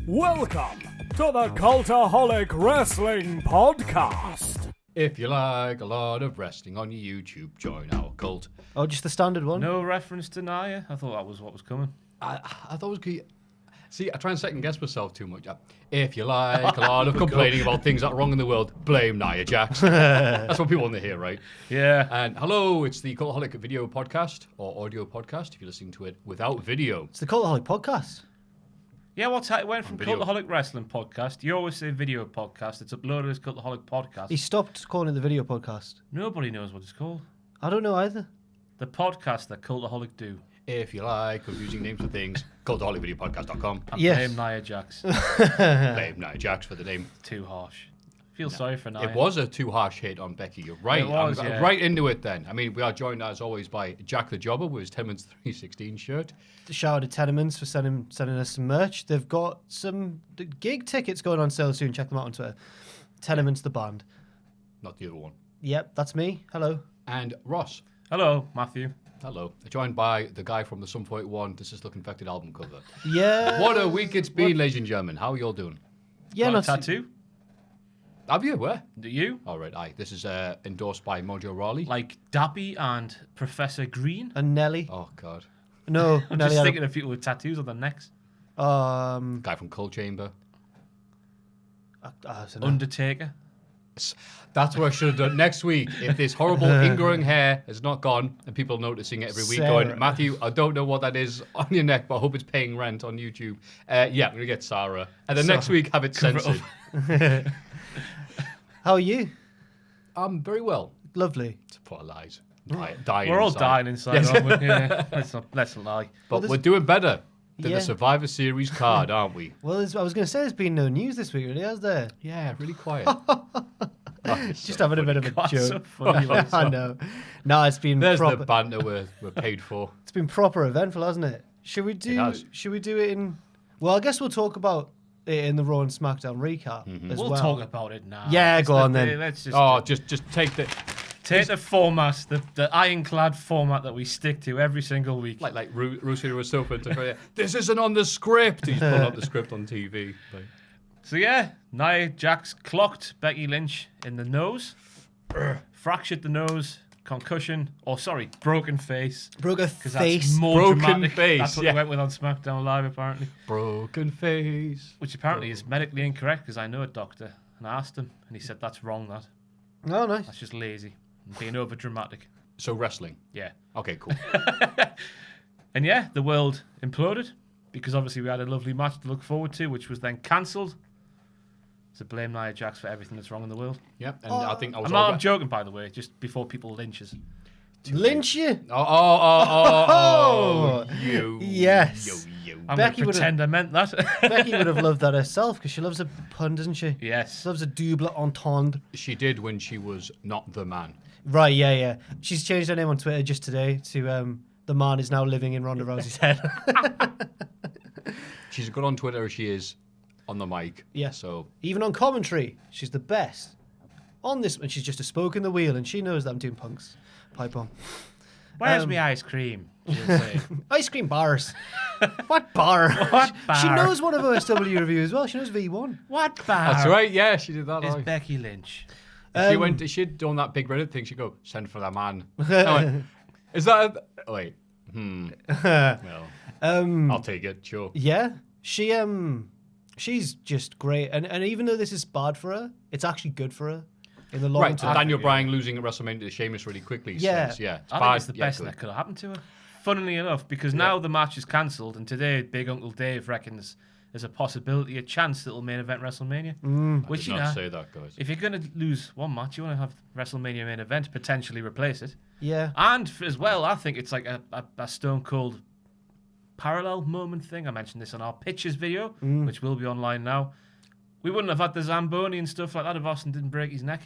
Welcome to the Cultaholic Wrestling Podcast. If you like a lot of wrestling on your YouTube, join our cult. Oh, just the standard one? No reference to Naya. I thought that was what was coming. I thought it was good. See, I try and second guess myself too much. If you like a lot of complaining about things that are wrong in the world, blame Nia Jax. That's what people want to hear, right? Yeah. And hello, it's the Cultaholic Video Podcast, or audio podcast if you're listening to it without video. It's the Cultaholic Podcast. Yeah, it went from video. Cultaholic Wrestling Podcast. You always say video podcast. It's uploaded as Cultaholic Podcast. He stopped calling it the video podcast. Nobody knows what it's called. I don't know either. The podcast that Cultaholic do. If you like confusing names for things, cultaholicvideopodcast.com. And Yes. blame Nia Jax. Blame Nia Jax for the name. Too harsh. Feel sorry for Nia. It was a too harsh hit on Becky. You're right. It was, I'm yeah. right into it then. I mean, we are joined as always by Jack the Jobber with his 10 minutes 316 shirt. Shout out to Tenements for sending us some merch. They've got some gig tickets going on sale soon. Check them out on Twitter. Tenements the band. Not the other one. Yep, that's me. Hello. And Ross. Hello, Maffew. Hello. Joined by the guy from the Sum 41 This Is Look Infected album cover. Yeah. What a week it's been, ladies and gentlemen. How are you all doing? Yeah, Got a not tattoo? Have you? Where? Do you? All right, aye. This is endorsed by Mojo Rawley. Like Dappy and Professor Green? And Nelly. Oh, God. No, I'm Nelly. just thinking of people with tattoos on their necks. Guy from Cold Chamber. I don't know. Undertaker. That's what I should have done next week. If this horrible ingrowing hair has not gone and people are noticing it every week Sarah. going, Matthew, I don't know what that is on your neck, but I hope it's paying rent on YouTube. Yeah, I'm going to get Sarah. And then next week have it Cover it censored. How are you? I'm very well. Lovely. It's poor lies. Dying We're all inside. dying inside, aren't we? Yeah. Let's not lie. But we're doing better than Yeah. the Survivor Series card, aren't we? Well, I was going to say there's been no news this week, really, has there? Yeah, really quiet. Just having a bit of a God, joke. so funny, like, I know. No, it's been There's proper. the banter we're paid for. It's been proper eventful, hasn't it? Should we do? has. Should we do it in? Well, I guess we'll talk about it in the Raw and SmackDown recap as We'll well. talk about it now. Yeah, It's go on the- then. Let's just Oh, just take the... take the format, the ironclad format that we stick to every single week. Like Russo was so to this isn't on the script. He's pulling up the script on TV. Like, So yeah, Nia Jax clocked Becky Lynch in the nose, fractured the nose, concussion, broken face. Broke a Because face. that's more Broken dramatic. face, That's what yeah. they went with on SmackDown Live, apparently. broken face. Which apparently is medically incorrect, because I know a doctor, and I asked him, and he said that's wrong. Oh, nice. That's just lazy, and being over dramatic. So wrestling. Yeah. Okay, cool. And yeah, the world imploded because obviously we had a lovely match to look forward to, which was then cancelled. So blame Nia Jax for everything that's wrong in the world. Yep, and I think I was I'm joking, by the way, just before people lynches. Lynch you. Oh, you. Yes. You. I'm Becky going to would've- pretend I meant that. Becky would have loved that herself because she loves a pun, doesn't she? Yes. She loves a double entendre. She did when she was not the man. Right, yeah. She's changed her name on Twitter just today to the man is now living in Ronda Rousey's head. She's good on Twitter as she is on the mic. Yeah. So Even on commentary, she's the best. On this, and she's just a spoke in the wheel, and she knows that I'm doing punks. Pipe on. Where's my ice cream? She'll say. Ice cream bars. What bar? What She bar? knows one of OSW reviews as well. She knows V1. What bar that's right. Yeah, she did that. is Like. Becky Lynch? If she'd done that big Reddit thing, she'd go, send for that man. I went, is that wait. Well, I'll take it, sure. Yeah, she's just great, and even though this is bad for her, it's actually good for her in the long Right, so term. Daniel Bryan losing at WrestleMania to Sheamus really quickly. Yeah. Says, yeah, it's I bad. think it's the yeah, best good. that could have happened to her. Funnily enough, because now the match is cancelled, and today Big Uncle Dave reckons there's a possibility, a chance that it'll main event WrestleMania. Which, Did you not know, say that, guys. if you're going to lose one match, you want to have WrestleMania main event potentially replace it. Yeah, And as well, I think it's like a Stone Cold parallel moment thing. I mentioned this on our Pictures video, which will be online now. We wouldn't have had the Zamboni and stuff like that if Austin didn't break his neck.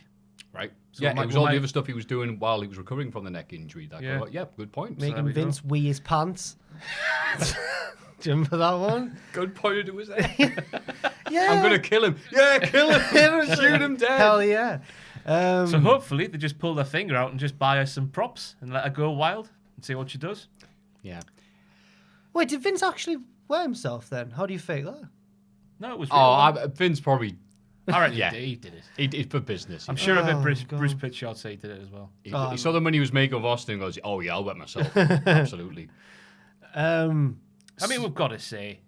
Right. So Yeah, it might- it was we all might- the other stuff he was doing while he was recovering from the neck injury. That Yeah. yeah, good point. there making we go. Vince wee his pants. Do you remember that one? Good point to his head. Yeah, I'm gonna kill him. Yeah, kill him. Shoot him dead. Hell yeah. So hopefully they just pull their finger out and just buy her some props and let her go wild and see what she does. Yeah. Wait, did Vince actually wear himself then? How do you fake that? No, it was real. Vince probably. I reckon Yeah. he did it. He did for business. I'm sure of it. Bruce God. Pritchard said he did it as well. He saw the money he was making of Austin and goes, "Oh yeah, I'll wet myself." Absolutely. I mean, we've got to say,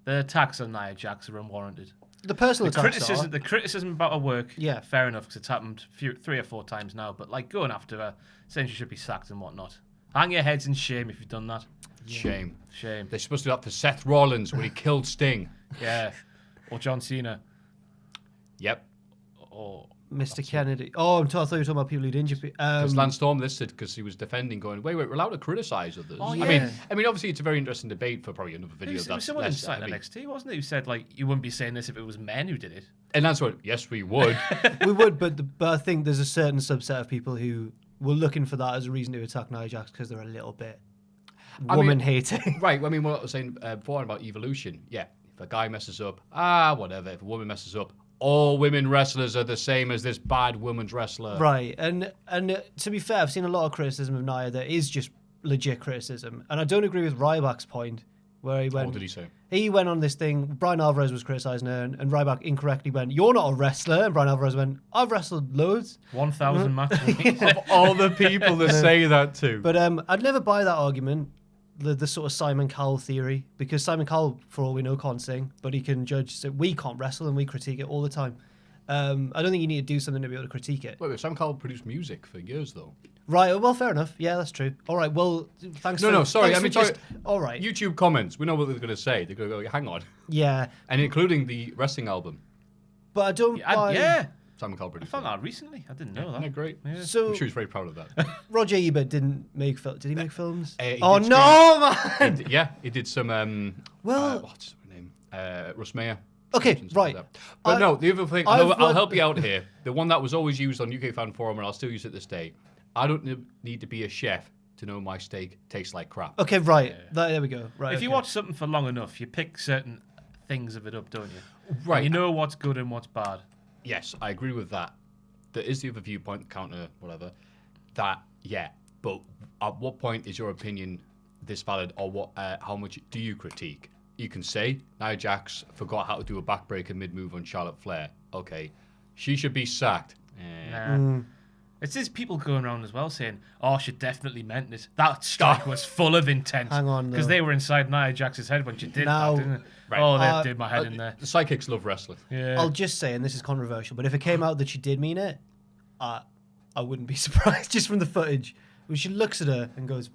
the attacks on Nia Jax are unwarranted. The personal attacks are. The criticism about her work, Yeah. fair enough, because it's happened 3 or 4 times now. But like going after her, saying she should be sacked and whatnot. Hang your heads in shame if you've done that. Shame. Shame. They're supposed to do that for Seth Rollins when he killed Sting. Yeah. Or John Cena. Yep. Or Mr. Kennedy. Oh, I thought you were talking about people who'd injured people. Because Lance Storm listed because he was defending, going, wait, we're allowed to criticize others. Oh, I yeah. mean, obviously it's a very interesting debate for probably another it video. was That's someone less inside heavy. NXT, wasn't it? Who said like you wouldn't be saying this if it was men who did it. And that's what. Yes, we would. We would, but I think there's a certain subset of people who were looking for that as a reason to attack Nia Jax because they're a little bit woman-hating. Right. I mean, what I was saying before about evolution. Yeah. If a guy messes up, whatever. If a woman messes up, all women wrestlers are the same as this bad women's wrestler. Right, and to be fair, I've seen a lot of criticism of Nia that is just legit criticism, and I don't agree with Ryback's point where he went. What did he say? He went on this thing. Brian Alvarez was criticizing her, and Ryback incorrectly went, "You're not a wrestler." And Brian Alvarez went, "I've wrestled loads." 1,000 matches. Of all the people that say that too. But I'd never buy that argument, the sort of Simon Cowell theory, because Simon Cowell, for all we know, can't sing, but he can judge. So we can't wrestle, and we critique it all the time. I don't think you need to do something to be able to critique it. Wait, Sam Cowell produced music for years though. Right. Well, fair enough. Yeah, that's true. All right. Well, thanks. Sorry. thanks I mean, for just. sorry. All right. YouTube comments. We know what they're going to say. They're going to go, hang on, Yeah, and including the wrestling album. but I don't buy. Yeah. Simon Cowell I produced. found that recently. I didn't know that. Yeah, great. Yeah. So I'm sure he's very proud of that. Roger Ebert didn't make film. Did he make films? He Oh did no, man! He did some. Well- what's her name? Russ Meyer. Okay, Stuff right. like that. But no, the other thing. I've I'll worked- help you out here. The one that was always used on UK Fan Forum, and I'll still use it this day. I don't need to be a chef to know my steak tastes like crap. Okay, right. There we go. Right. If you okay. watch something for long enough, you pick certain things of it up, don't you? Right. And you know what's good and what's bad. Yes, I agree with that. There is the other viewpoint, counter, whatever. That, yeah. But at what point is your opinion this valid, or what? How much do you critique? You can say Nia Jax forgot how to do a backbreaker mid-move on Charlotte Flair. Okay, she should be sacked. Nah. It's these people going around as well saying, "Oh, she definitely meant this. That strike was full of intent." Hang on, because though. they were inside Nia Jax's head when she did Now- that, didn't it? Right. Oh, they did my head in there. The psychics love wrestling. Yeah. I'll just say, and this is controversial, but if it came out that she did mean it, I wouldn't be surprised just from the footage. When she looks at her and goes,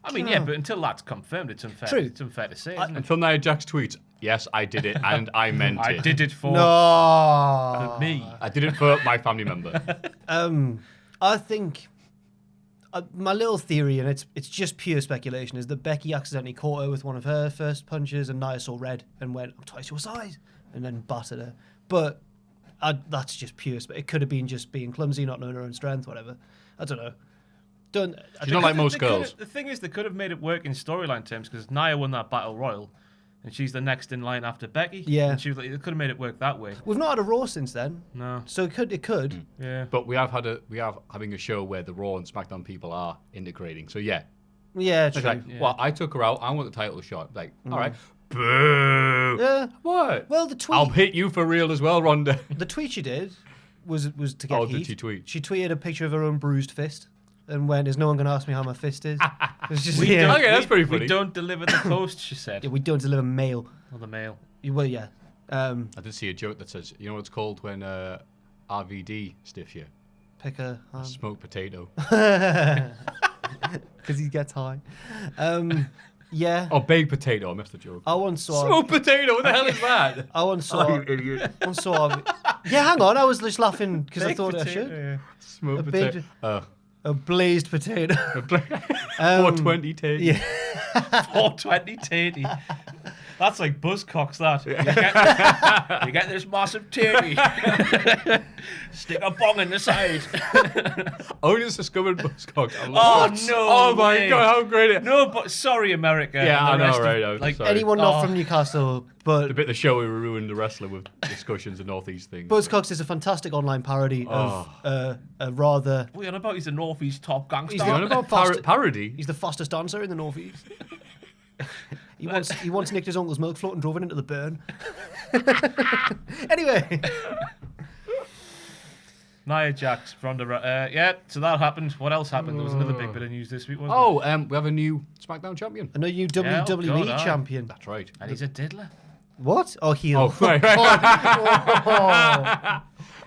I mean, yeah, but until that's confirmed, it's unfair. True. It's unfair to say, isn't it? Until Nia Jax tweets, "Yes, I did it, and I meant it. I did it for "No." me. I did it for my family member." I think my little theory, and it's just pure speculation, is that Becky accidentally caught her with one of her first punches, and Nia saw red and went, "I'm twice your size," and then battered her. But that's just pure. It could have been just being clumsy, not knowing her own strength, whatever. I don't know. She's not like most They could've- girls. The thing is, they could have made it work in storyline terms because Nia won that battle royal, and she's the next in line after Becky. Yeah. and she was like, they could have made it work that way. We've not had a Raw since then, No. so it could. Yeah. But we have having a show where the Raw and SmackDown people are integrating. So yeah, Yeah, it's true. like, well, I took her out. I want the title shot. Like, all right, boo. Yeah. What? Well, the tweet. I'll hit you for real as well, Ronda. The tweet she did was to get Oh, heat. did she tweet? She tweeted a picture of her own bruised fist and went, "Is no one going to ask me how my fist is?" It's just, We yeah. don't- Okay, that's pretty We funny. don't deliver the post, she said. Yeah, we don't deliver mail. Or the mail. Well, yeah. I did see a joke that says, you know what it's called when RVD stiffs you? Pick a Smoked potato. because he gets high. Yeah. Oh, baked potato. I missed the joke. I once saw. Smoked potato. What the hell is that? I once saw. Oh, you idiot. Once saw. Yeah, hang on. I was just laughing because I Baked thought I potato, should. yeah. Smoked A potato. baked- Oh. A blazed potato. 420 tatty. Yeah. 420 tatty. That's like Buzzcocks, that. You get this massive tatty. Stick a bong in the side. Only just discovered Buzzcock. Oh, no Oh, my way. God. How great it No, but sorry, America. Yeah, and I the know, rest of- right, I'm Like, sorry. Anyone not Oh. from Newcastle, but The bit of the show we ruined the wrestler with discussions and Northeast things. Buzzcocks is a fantastic online parody of a rather. What are you on about? He's a Northeast top gangster. He's You on about parody? He's the fastest dancer in the Northeast. He once nicked his uncle's milk float and drove it into the burn. Anyway. Nia Jax, Ronda. Yeah, so that happened. What else happened? There was another big bit of news this week, wasn't there? we have a new SmackDown champion. A new WWE champion. That's right. And he's a diddler. What? Oh, heel. Oh, right.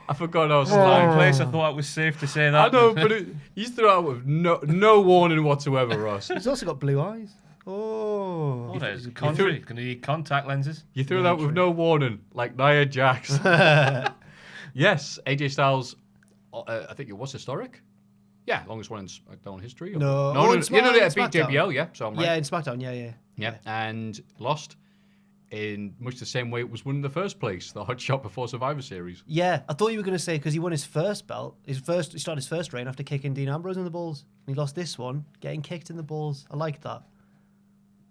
I forgot I was lying. Place, I thought it was safe to say that. I know, but he's threw out with no warning whatsoever, Ross. He's also got blue eyes. Oh. What is it? Contrary. Going to need contact lenses. You threw it out with no warning, like Nia Jax. Yes, AJ Styles, I think it was historic. Yeah, longest one in SmackDown history. No. No, in beat SmackDown. JBL, yeah. So I'm right. Yeah, in SmackDown, yeah. Yeah, and lost in much the same way it was won in the first place, the hot shot before Survivor Series. Yeah, I thought you were going to say because he won his first belt, he started his first reign after kicking Dean Ambrose in the balls. And he lost this one, getting kicked in the balls. I like that.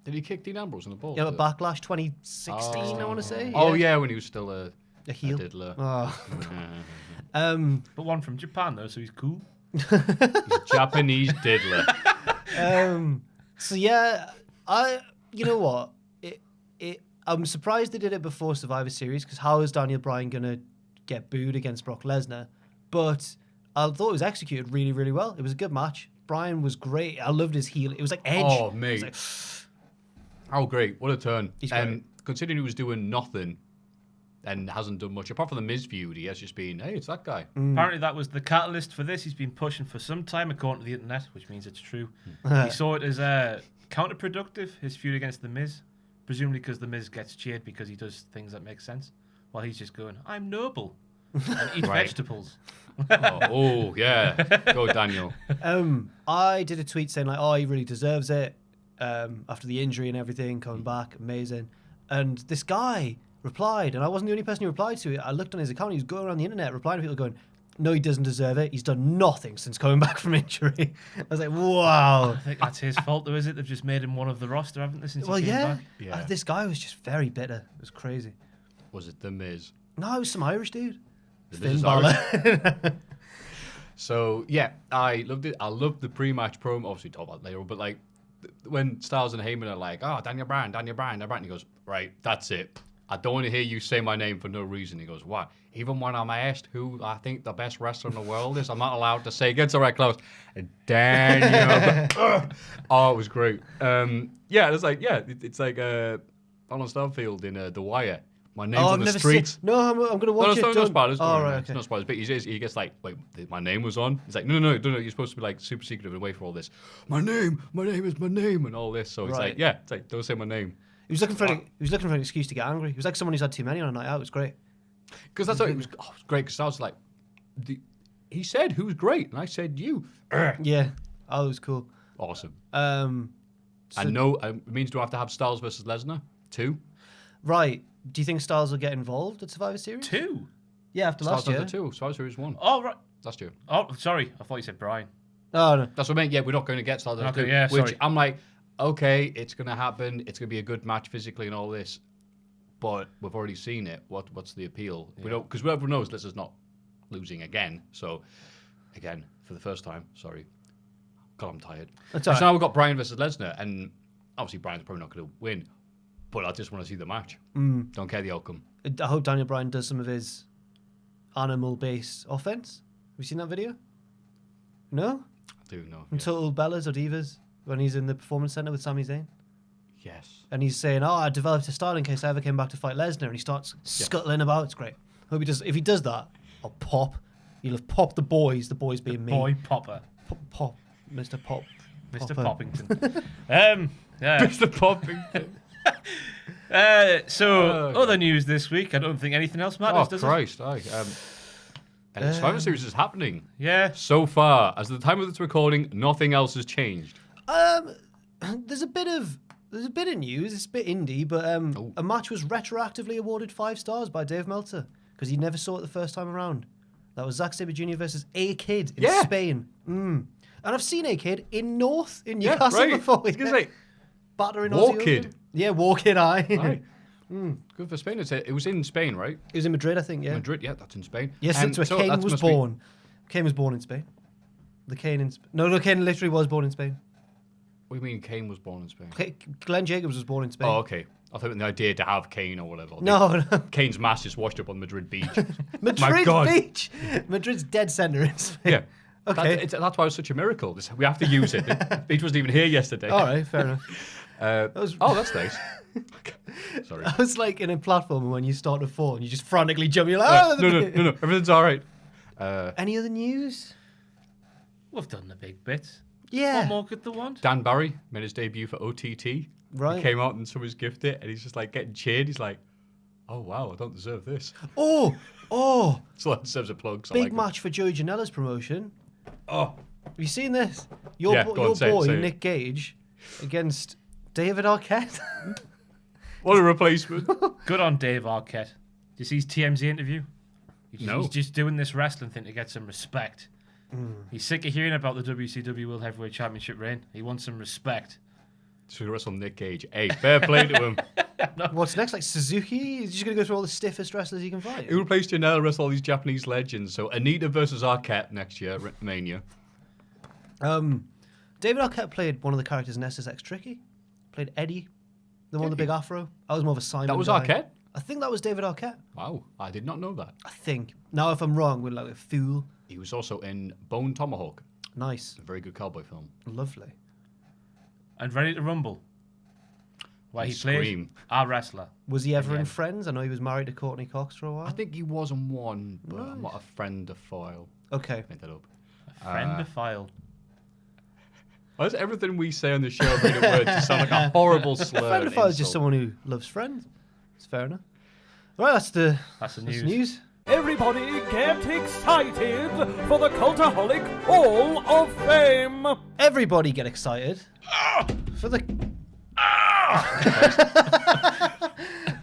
Did he kick Dean Ambrose in the balls? Yeah, but Backlash 2016, I want to say. Oh, yeah, when he was still a heel. diddler. Oh. But one from Japan, though, so he's cool. He's a Japanese diddler. So, yeah, you know what? I'm surprised they did it before Survivor Series because how is Daniel Bryan going to get booed against Brock Lesnar? But I thought it was executed really, really well. It was a good match. Bryan was great. I loved his heel. It was like Edge. Oh, mate. It was like, oh, great. What a turn. He's great. Considering he was doing nothing and hasn't done much, apart from the Miz feud, he has just been, hey, it's that guy. Apparently that was the catalyst for this. He's been pushing for some time, according to the internet, which means it's true. He saw it as counterproductive, his feud against The Miz, presumably because The Miz gets cheered because he does things that make sense, while he's just going, I'm noble, and eat vegetables. Yeah. Go, Daniel. I did a tweet saying, like, oh, he really deserves it after the injury and everything, coming back, amazing. And this guy replied, and I wasn't the only person who replied to it. I looked on his account, he was going around the internet replying to people going, no, he doesn't deserve it. He's done nothing since coming back from injury. I was like, wow. I think that's his fault, though, is it? They've just made him one of the roster, haven't they, since he came back? Yeah. This guy was just very bitter. It was crazy. Was it The Miz? No, it was some Irish dude. The Finn Miz is Balor. Irish. So, yeah, I loved it. I loved the pre-match promo. Obviously, talk about it later, but like when Styles and Heyman are like, oh, Daniel Bryan. And he goes, right, that's it. I don't want to hear you say my name for no reason. He goes, what? Even when I'm asked who I think the best wrestler in the world is, I'm not allowed to say. Gets all right close. Daniel. Oh, it was great. Yeah, it's like, it's like Donald Stanfield in The Wire. My name's on the streets. No, I'm going to watch it. No spoilers. Oh, right, okay. No spoilers. But he gets like, wait, my name was on. He's like, no. You're supposed to be like super secretive and wait for all this. My name is my name, and all this. So it's like, it's like, don't say my name. He was looking for an excuse to get angry. He was like someone who's had too many on a night out. It was great. Because that's what it was. Oh, it was great. Because I was like, he said who's great, and I said you. Yeah. Oh, it was cool. Awesome. So, and no, it means do I have to have Styles versus Lesnar 2? Right. Do you think Styles will get involved at Survivor Series? 2? Yeah, after last year. Styles 2. Survivor Series 1. Oh, right. Last year. Oh, sorry. I thought you said Brian. Oh, no. That's what I meant. Yeah, we're not going to get Styles 2. Yeah, which sorry. I'm like, okay, it's going to happen. It's going to be a good match physically and all this. But we've already seen it. What's the appeal? Yeah. We don't, because everyone knows this is not losing again. So, again, for the first time, sorry. God, I'm tired. That's all right. So now we've got Bryan versus Lesnar, and obviously Bryan's probably not going to win. But I just want to see the match. Don't care the outcome. I hope Daniel Bryan does some of his animal-based offense. Have you seen that video? No? I do know. From Total Bellas or Divas, when he's in the Performance Center with Sami Zayn. Yes. And he's saying, oh, I developed a style in case I ever came back to fight Lesnar. And he starts scuttling about. It's great. Hope he does. If he does that, I'll pop. You'll have popped the boys being me. Boy Popper. Pop. Mr. Pop. Mr. Popper. Poppington. Yeah. Mr. Poppington. Other news this week. I don't think anything else matters, does Christ. And Survivor Series is happening. it? Yeah. So far, as of the time of this recording, nothing else has changed. There's a bit of news. It's a bit indie, but a match was retroactively awarded 5 stars by Dave Meltzer because he never saw it the first time around. That was Zack Sabre Jr. versus A-Kid in Spain. And I've seen A-Kid in Newcastle before. Battering War Aussie Kid. Open. Yeah, War Kid, aye. Right. Good for Spain. It was in Spain, right? It was in Madrid, I think, yeah. Madrid, yeah, that's in Spain. Yes, that's where Kane was born. Kane was born in Spain. Kane literally was born in Spain. What do you mean Kane was born in Spain? Glenn Jacobs was born in Spain. Oh, okay. I thought the idea to have Kane or whatever. No. Kane's mass just washed up on Madrid beach. Madrid God. Beach. Madrid's dead centre in Spain. Yeah. Okay. That's why it's such a miracle. We have to use it. The beach wasn't even here yesterday. All right, fair enough. That's nice. Sorry. I was like in a platform when you start to fall and you just frantically jump. You're like, No. Everything's all right. Any other news? We've done the big bits. Yeah. What more could they want? Dan Barry made his debut for OTT. Right. He came out and someone's gifted it, and he's just like getting cheered. He's like, "Oh wow, I don't deserve this." Oh. So that deserves a plug. So Big I like match for Joey Janela's promotion. Oh, Have you seen this? Your Yeah, boy, go on, say it. Nick Gage, against David Arquette. what a replacement! Good on Dave Arquette. Did you see his TMZ interview? No. He's just doing this wrestling thing to get some respect. He's sick of hearing about the WCW World Heavyweight Championship reign. He wants some respect. To wrestle Nick Gage. Hey, fair play to him. What's next? Like Suzuki? He's just going to go through all the stiffest wrestlers he can fight. Who replaced Janela? Wrestle all these Japanese legends. So Anita versus Arquette next year, Mania. David Arquette played one of the characters in SSX Tricky. Played Eddie, the one with the big afro. I was more of a Simon That was guy. Arquette? I think that was David Arquette. Wow, I did not know that. I think. Now, if I'm wrong, we're like a fool. He was also in Bone Tomahawk, Nice. a very good cowboy film. Lovely. And Ready to Rumble. Where he Scream. played our wrestler. Was he ever in Again. Friends? I know he was married to Courtney Cox for a while. I think he was in one, but I'm not a friend of foil. Okay. Made that up. Friend of file. Why does everything we say on the show bring a word to sound like a horrible slur? Friend of and File is just insult? someone who loves Friends. It's fair enough. Right, that's the news. Everybody get excited for the Cultaholic Hall of Fame! Everybody get excited for the.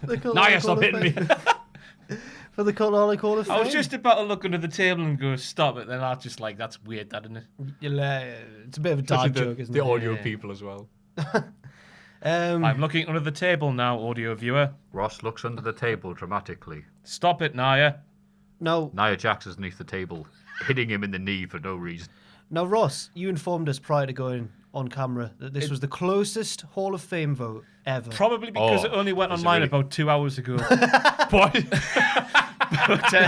the Cultaholic Nah, you Hall stop of hitting me. Fame. For the Cultaholic Hall of Fame. I was just about to look under the table and go, stop it. Then I was just like, that's weird, that, isn't it? It's a bit of a dad Especially joke, isn't the it? audio Yeah. people as well. I'm looking under the table now, audio viewer. Ross looks under the table dramatically. Stop it, Naya. No, Nia Jax is underneath the table, hitting him in the knee for no reason. now Ross, you informed us prior to going on camera that this was the closest Hall of Fame vote ever. Probably because Oh, it only went is it online really? about 2 hours ago. What?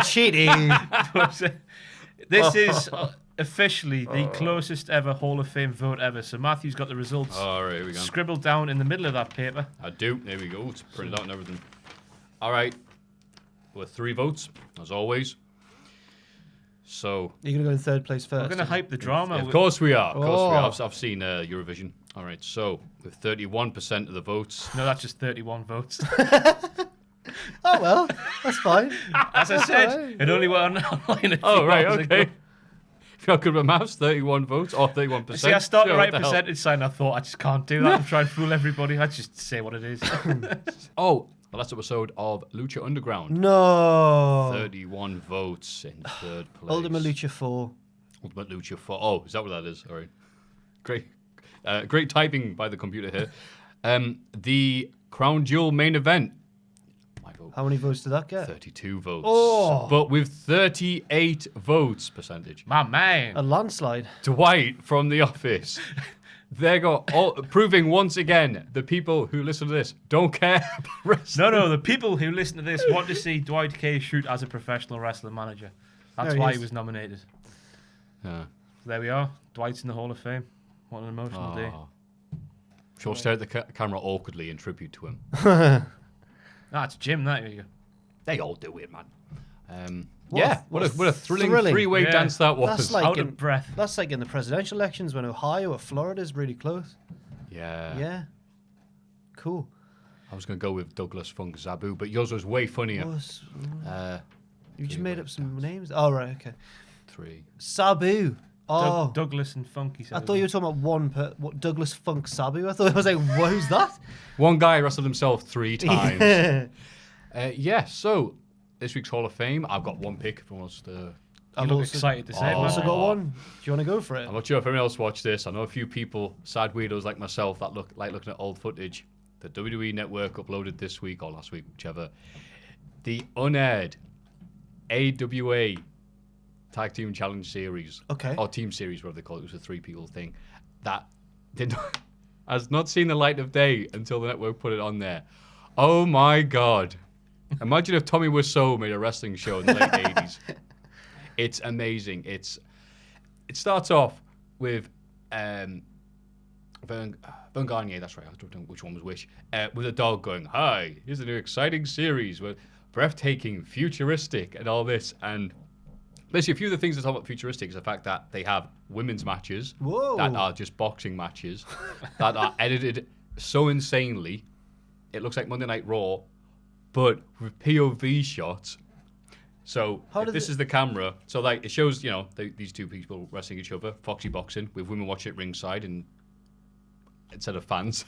Cheating. This is officially the closest ever Hall of Fame vote ever. So Matthew's got the results All right, here we go. scribbled down in the middle of that paper. I do. There we go. It's printed out and everything. All right. With 3 votes, as always. So, You're going to go in third place first. We're going to hype the drama. of course we are. Of course we are. Oh. I've seen Eurovision. All right. So, with 31% of the votes. No, that's just 31 votes. Oh, well, that's fine. As I said, alright. it only went online a few Oh, right. hours Okay. ago. If you're not good with maths, 31 votes or 31%. See, I started Sure, the right what the hell. percentage sign. I thought I just can't do that and try and fool everybody. I just say what it is. Oh, the last episode of Lucha Underground. No. 31 votes in third place. Ultimate Lucha 4. Ultimate Lucha 4. Oh, is that what that is? All right. Great. Great typing by the computer here. The Crown Jewel main event. My vote. How many votes did that get? 32 votes. Oh. But with 38 votes percentage. My man. A landslide. Dwight from The Office. There go. Proving once again the people who listen to this don't care about wrestling. No, the people who listen to this want to see Dwight K shoot as a professional wrestling manager. That's There he why is. he was nominated. Yeah. There we are. Dwight's in the Hall of Fame. What an emotional day. Oh. She'll stare at the camera awkwardly in tribute to him. That's Jim, that you go. They all do it, man. What Yeah, a- what a thrilling thrilling. three-way Yeah. dance that was. That's like Out in, of breath. that's like in the presidential elections when Ohio or Florida is really close. Yeah. Yeah. Cool. I was going to go with Douglas Funk Zabu, but yours was way funnier. Was- you just three made way up some names? Oh, right, okay. 3. Sabu. Oh. Douglas and Funky. I thought you were talking about Douglas Funk Sabu. I thought I was like, who's that? One guy wrestled himself 3 times. Yeah. Yeah, so this week's Hall of Fame, I've got one pick if anyone wants to. I've look also, excited to say it, I've also man. got one. Do you want to go for it? I'm not sure if anyone else watched this. I know a few people, sad weirdos like myself, that like looking at old footage. The WWE Network uploaded this week or last week, whichever. The unaired AWA Tag Team Challenge Series. Okay. Or Team Series, whatever they call it. It was a 3-people thing. That did not. has not seen the light of day until the network put it on there. Oh my God. Imagine if Tommy Wiseau made a wrestling show in the late 80s. It's amazing. It starts off with Vern Gagne, that's right, I don't know which one was which, with a dog going, "Hi, here's a new exciting series with breathtaking, futuristic, and all this." And basically, a few of the things that talk about futuristic is the fact that they have women's matches that are just boxing matches that are edited so insanely, it looks like Monday Night Raw, but with POV shots. So if this is the camera, so like it shows, these two people wrestling each other, Foxy boxing, with women watching it ringside and instead of fans,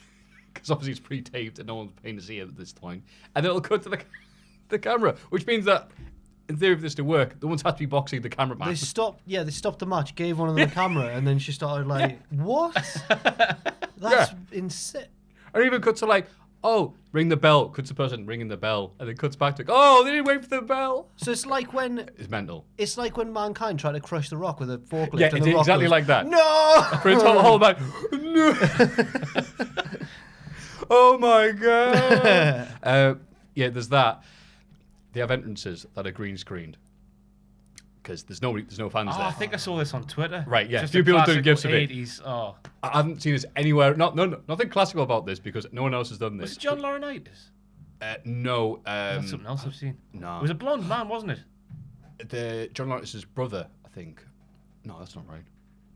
because obviously it's pre-taped and no one's paying to see it at this point. And then it'll cut to the camera, which means that in theory, for this to work, the ones had to be boxing the cameraman. They stopped the match, gave one of them the camera, and then she started like, what? That's insane. Or even cuts to like, oh, ring the bell, cuts the person ringing the bell, and then cuts back to, oh, they didn't wait for the bell. So it's like when... It's mental. It's like when Mankind tried to crush The Rock with a forklift. Yeah, and it's the Rock exactly goes, like that. No! For its whole back, no. Oh my God. There's that. They have entrances that are green screened because there's no fans there. I think I saw this on Twitter. Right, yeah. Just Few people doing gifs of it. 80s. Oh. I haven't seen this anywhere. Nothing classical about this because no one else has done this. Was it John Laurinaitis? No. That's something else I've seen. No. It was a blonde man, wasn't it? The John Laurinaitis' brother, I think. No, that's not right.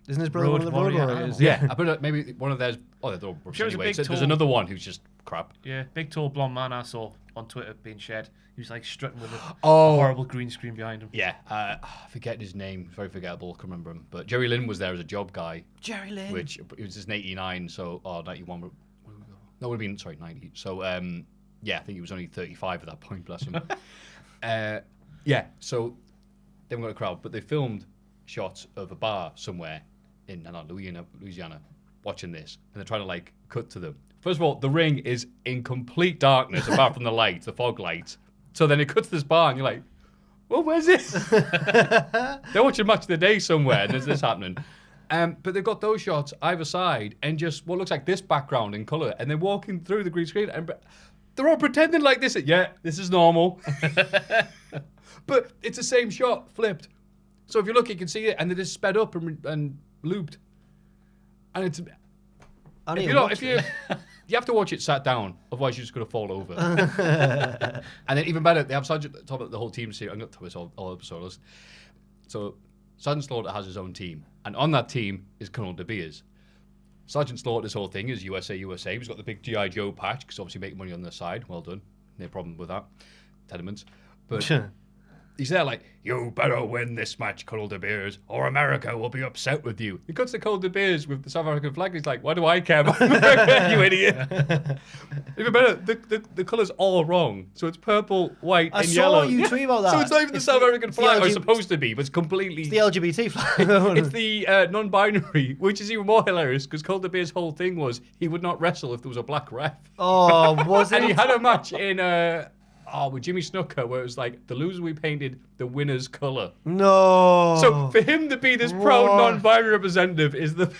Isn't his brother one of the Road Warriors? Yeah, I bet maybe one of theirs. Oh, they're all Sure, anyway. There's another one who's just crap. Yeah, big tall blonde man I saw on Twitter being shared. He was like strutting with a Oh. horrible green screen behind him. Yeah, I forget his name. Very forgettable. I can remember him. But Jerry Lynn was there as a job guy. Jerry Lynn. Which it was just in 89, so 91. No, it would have been 90. So I think he was only 35 at that point. Bless him. So they haven't got a crowd, but they filmed shots of a bar somewhere in Louisiana, watching this, and they're trying to like cut to them. First of all, the ring is in complete darkness apart from the lights, the fog lights. So then it cuts to this bar, and you're like, well, where's it? They're watching Match of the Day somewhere, and there's this happening. But they've got those shots either side, and just what looks like this background in colour, and they're walking through the green screen, and they're all pretending like this. Yeah, this is normal. But it's the same shot, flipped. So if you look, you can see it, and they're just sped up and looped. And it's... You have to watch it sat down, otherwise you're just going to fall over. And then even better, they have Sergeant at the whole team. I'm not talking about all episodes. So Sergeant Slaughter has his own team, and on that team is Colonel De Beers. Sergeant Slaughter's whole thing is USA. He's got the big G.I. Joe patch because obviously making money on their side. Well done, no problem with that. Tenements, but. He's there like, you better win this match, Colonel De Beers, or America will be upset with you. He cuts to Colonel De Beers with the South African flag, and he's like, why do I care about America, you idiot? Even better, the colour's all wrong. So it's purple, white, and yellow. I saw you tweet about that. So it's not even the South African flag, or it's supposed to be, but it's completely... It's the LGBT flag. It's the non-binary, which is even more hilarious, because Colonel De Beers' whole thing was he would not wrestle if there was a black ref. Oh, was it? And he had a match in... with Jimmy Snuka, where it was like, the loser we painted the winner's colour. No. So for him to be this proud non-binary representative is the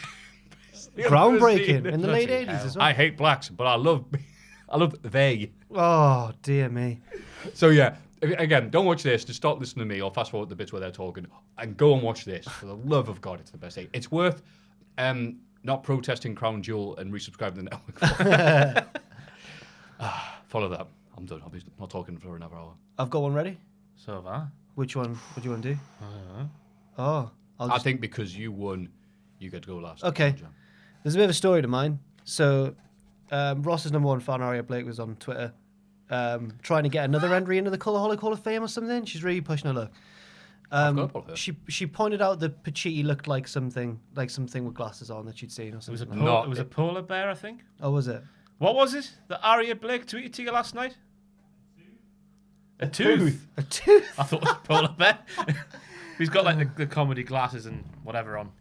groundbreaking in the late 80s as well. I hate blacks, but I love they. Oh, dear me. So yeah, again, don't watch this. Just stop listening to me or fast forward the bits where they're talking and go and watch this. For the love of God, it's the best thing. It's worth not protesting Crown Jewel and resubscribing to the network. Follow that. I'm done. I'll be not talking for another hour. I've got one ready. So have I. Which one? What do you want to do? Oh, I think because you won, you get to go last. Okay. There's a bit of a story to mine. So, Ross's number one fan, Aria Blake, was on Twitter trying to get another entry into the Cultaholic Hall of Fame or something. She's really pushing her luck. She pointed out that Pacitti looked like something with glasses on that she'd seen or something. It was a polar bear, I think. Oh, was it? What was it that Aria Blake tweeted to you last night? A tooth. A tooth? I thought it was a polar bear. He's got like the comedy glasses and whatever on.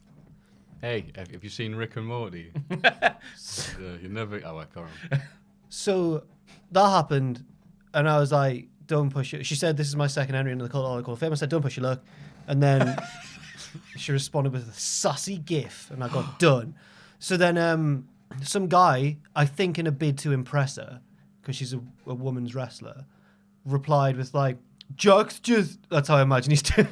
Hey, have you seen Rick and Morty? You never... Oh, I can't remember. So that happened, and I was like, don't push it. She said, this is my second entry into the Cultaholic Hall of Fame. I said, don't push your luck. And then she responded with a sassy gif, and I got done. So then some guy, I think in a bid to impress her, because she's a woman's wrestler, replied with like, Jock's just... That's how I imagine he's doing.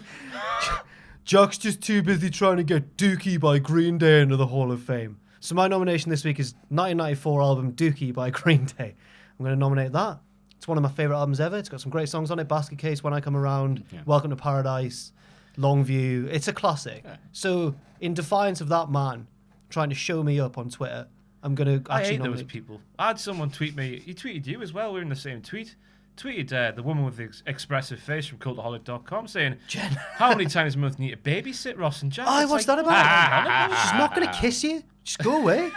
Jock's just too busy trying to get Dookie by Green Day into the Hall of Fame. So my nomination this week is 1994 album Dookie by Green Day. I'm going to nominate that. It's one of my favourite albums ever. It's got some great songs on it. Basket Case, When I Come Around, Welcome to Paradise, Longview. It's a classic. Yeah. So in defiance of that man trying to show me up on Twitter, I'm going to actually nominate... those people. I had someone tweet me. He tweeted you as well. We're in the same tweet. Tweeted the woman with the expressive face from Cultaholic.com saying, Jen, how many times a month do you need to babysit Ross and Jack? What's that about? She's not going to kiss you. Just go away.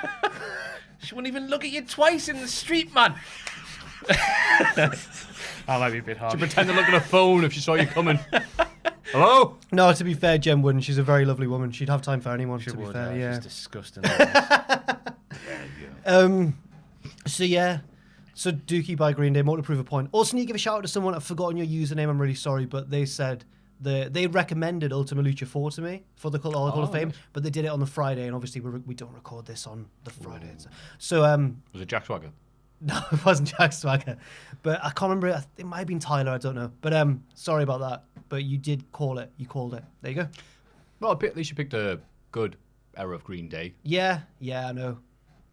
She wouldn't even look at you twice in the street, man. That might be a bit hard. She'd pretend to look at her phone if she saw you coming. Hello? No, to be fair, Jen wouldn't. She's a very lovely woman. She'd have time for anyone, to be fair. Yeah. She's disgusting. So, yeah. So, Dookie by Green Day, more to prove a point. Also, need to give a shout out to someone. I've forgotten your username. I'm really sorry, but they said they recommended Ultima Lucha 4 to me for the Cultaholic Hall of Fame, but they did it on the Friday, and obviously we don't record this on the Friday. So, was it Jack Swagger? No, it wasn't Jack Swagger, but I can't remember. It might have been Tyler. I don't know. But sorry about that. But you did call it. You called it. There you go. Well, at least you picked a good era of Green Day. Yeah, I know.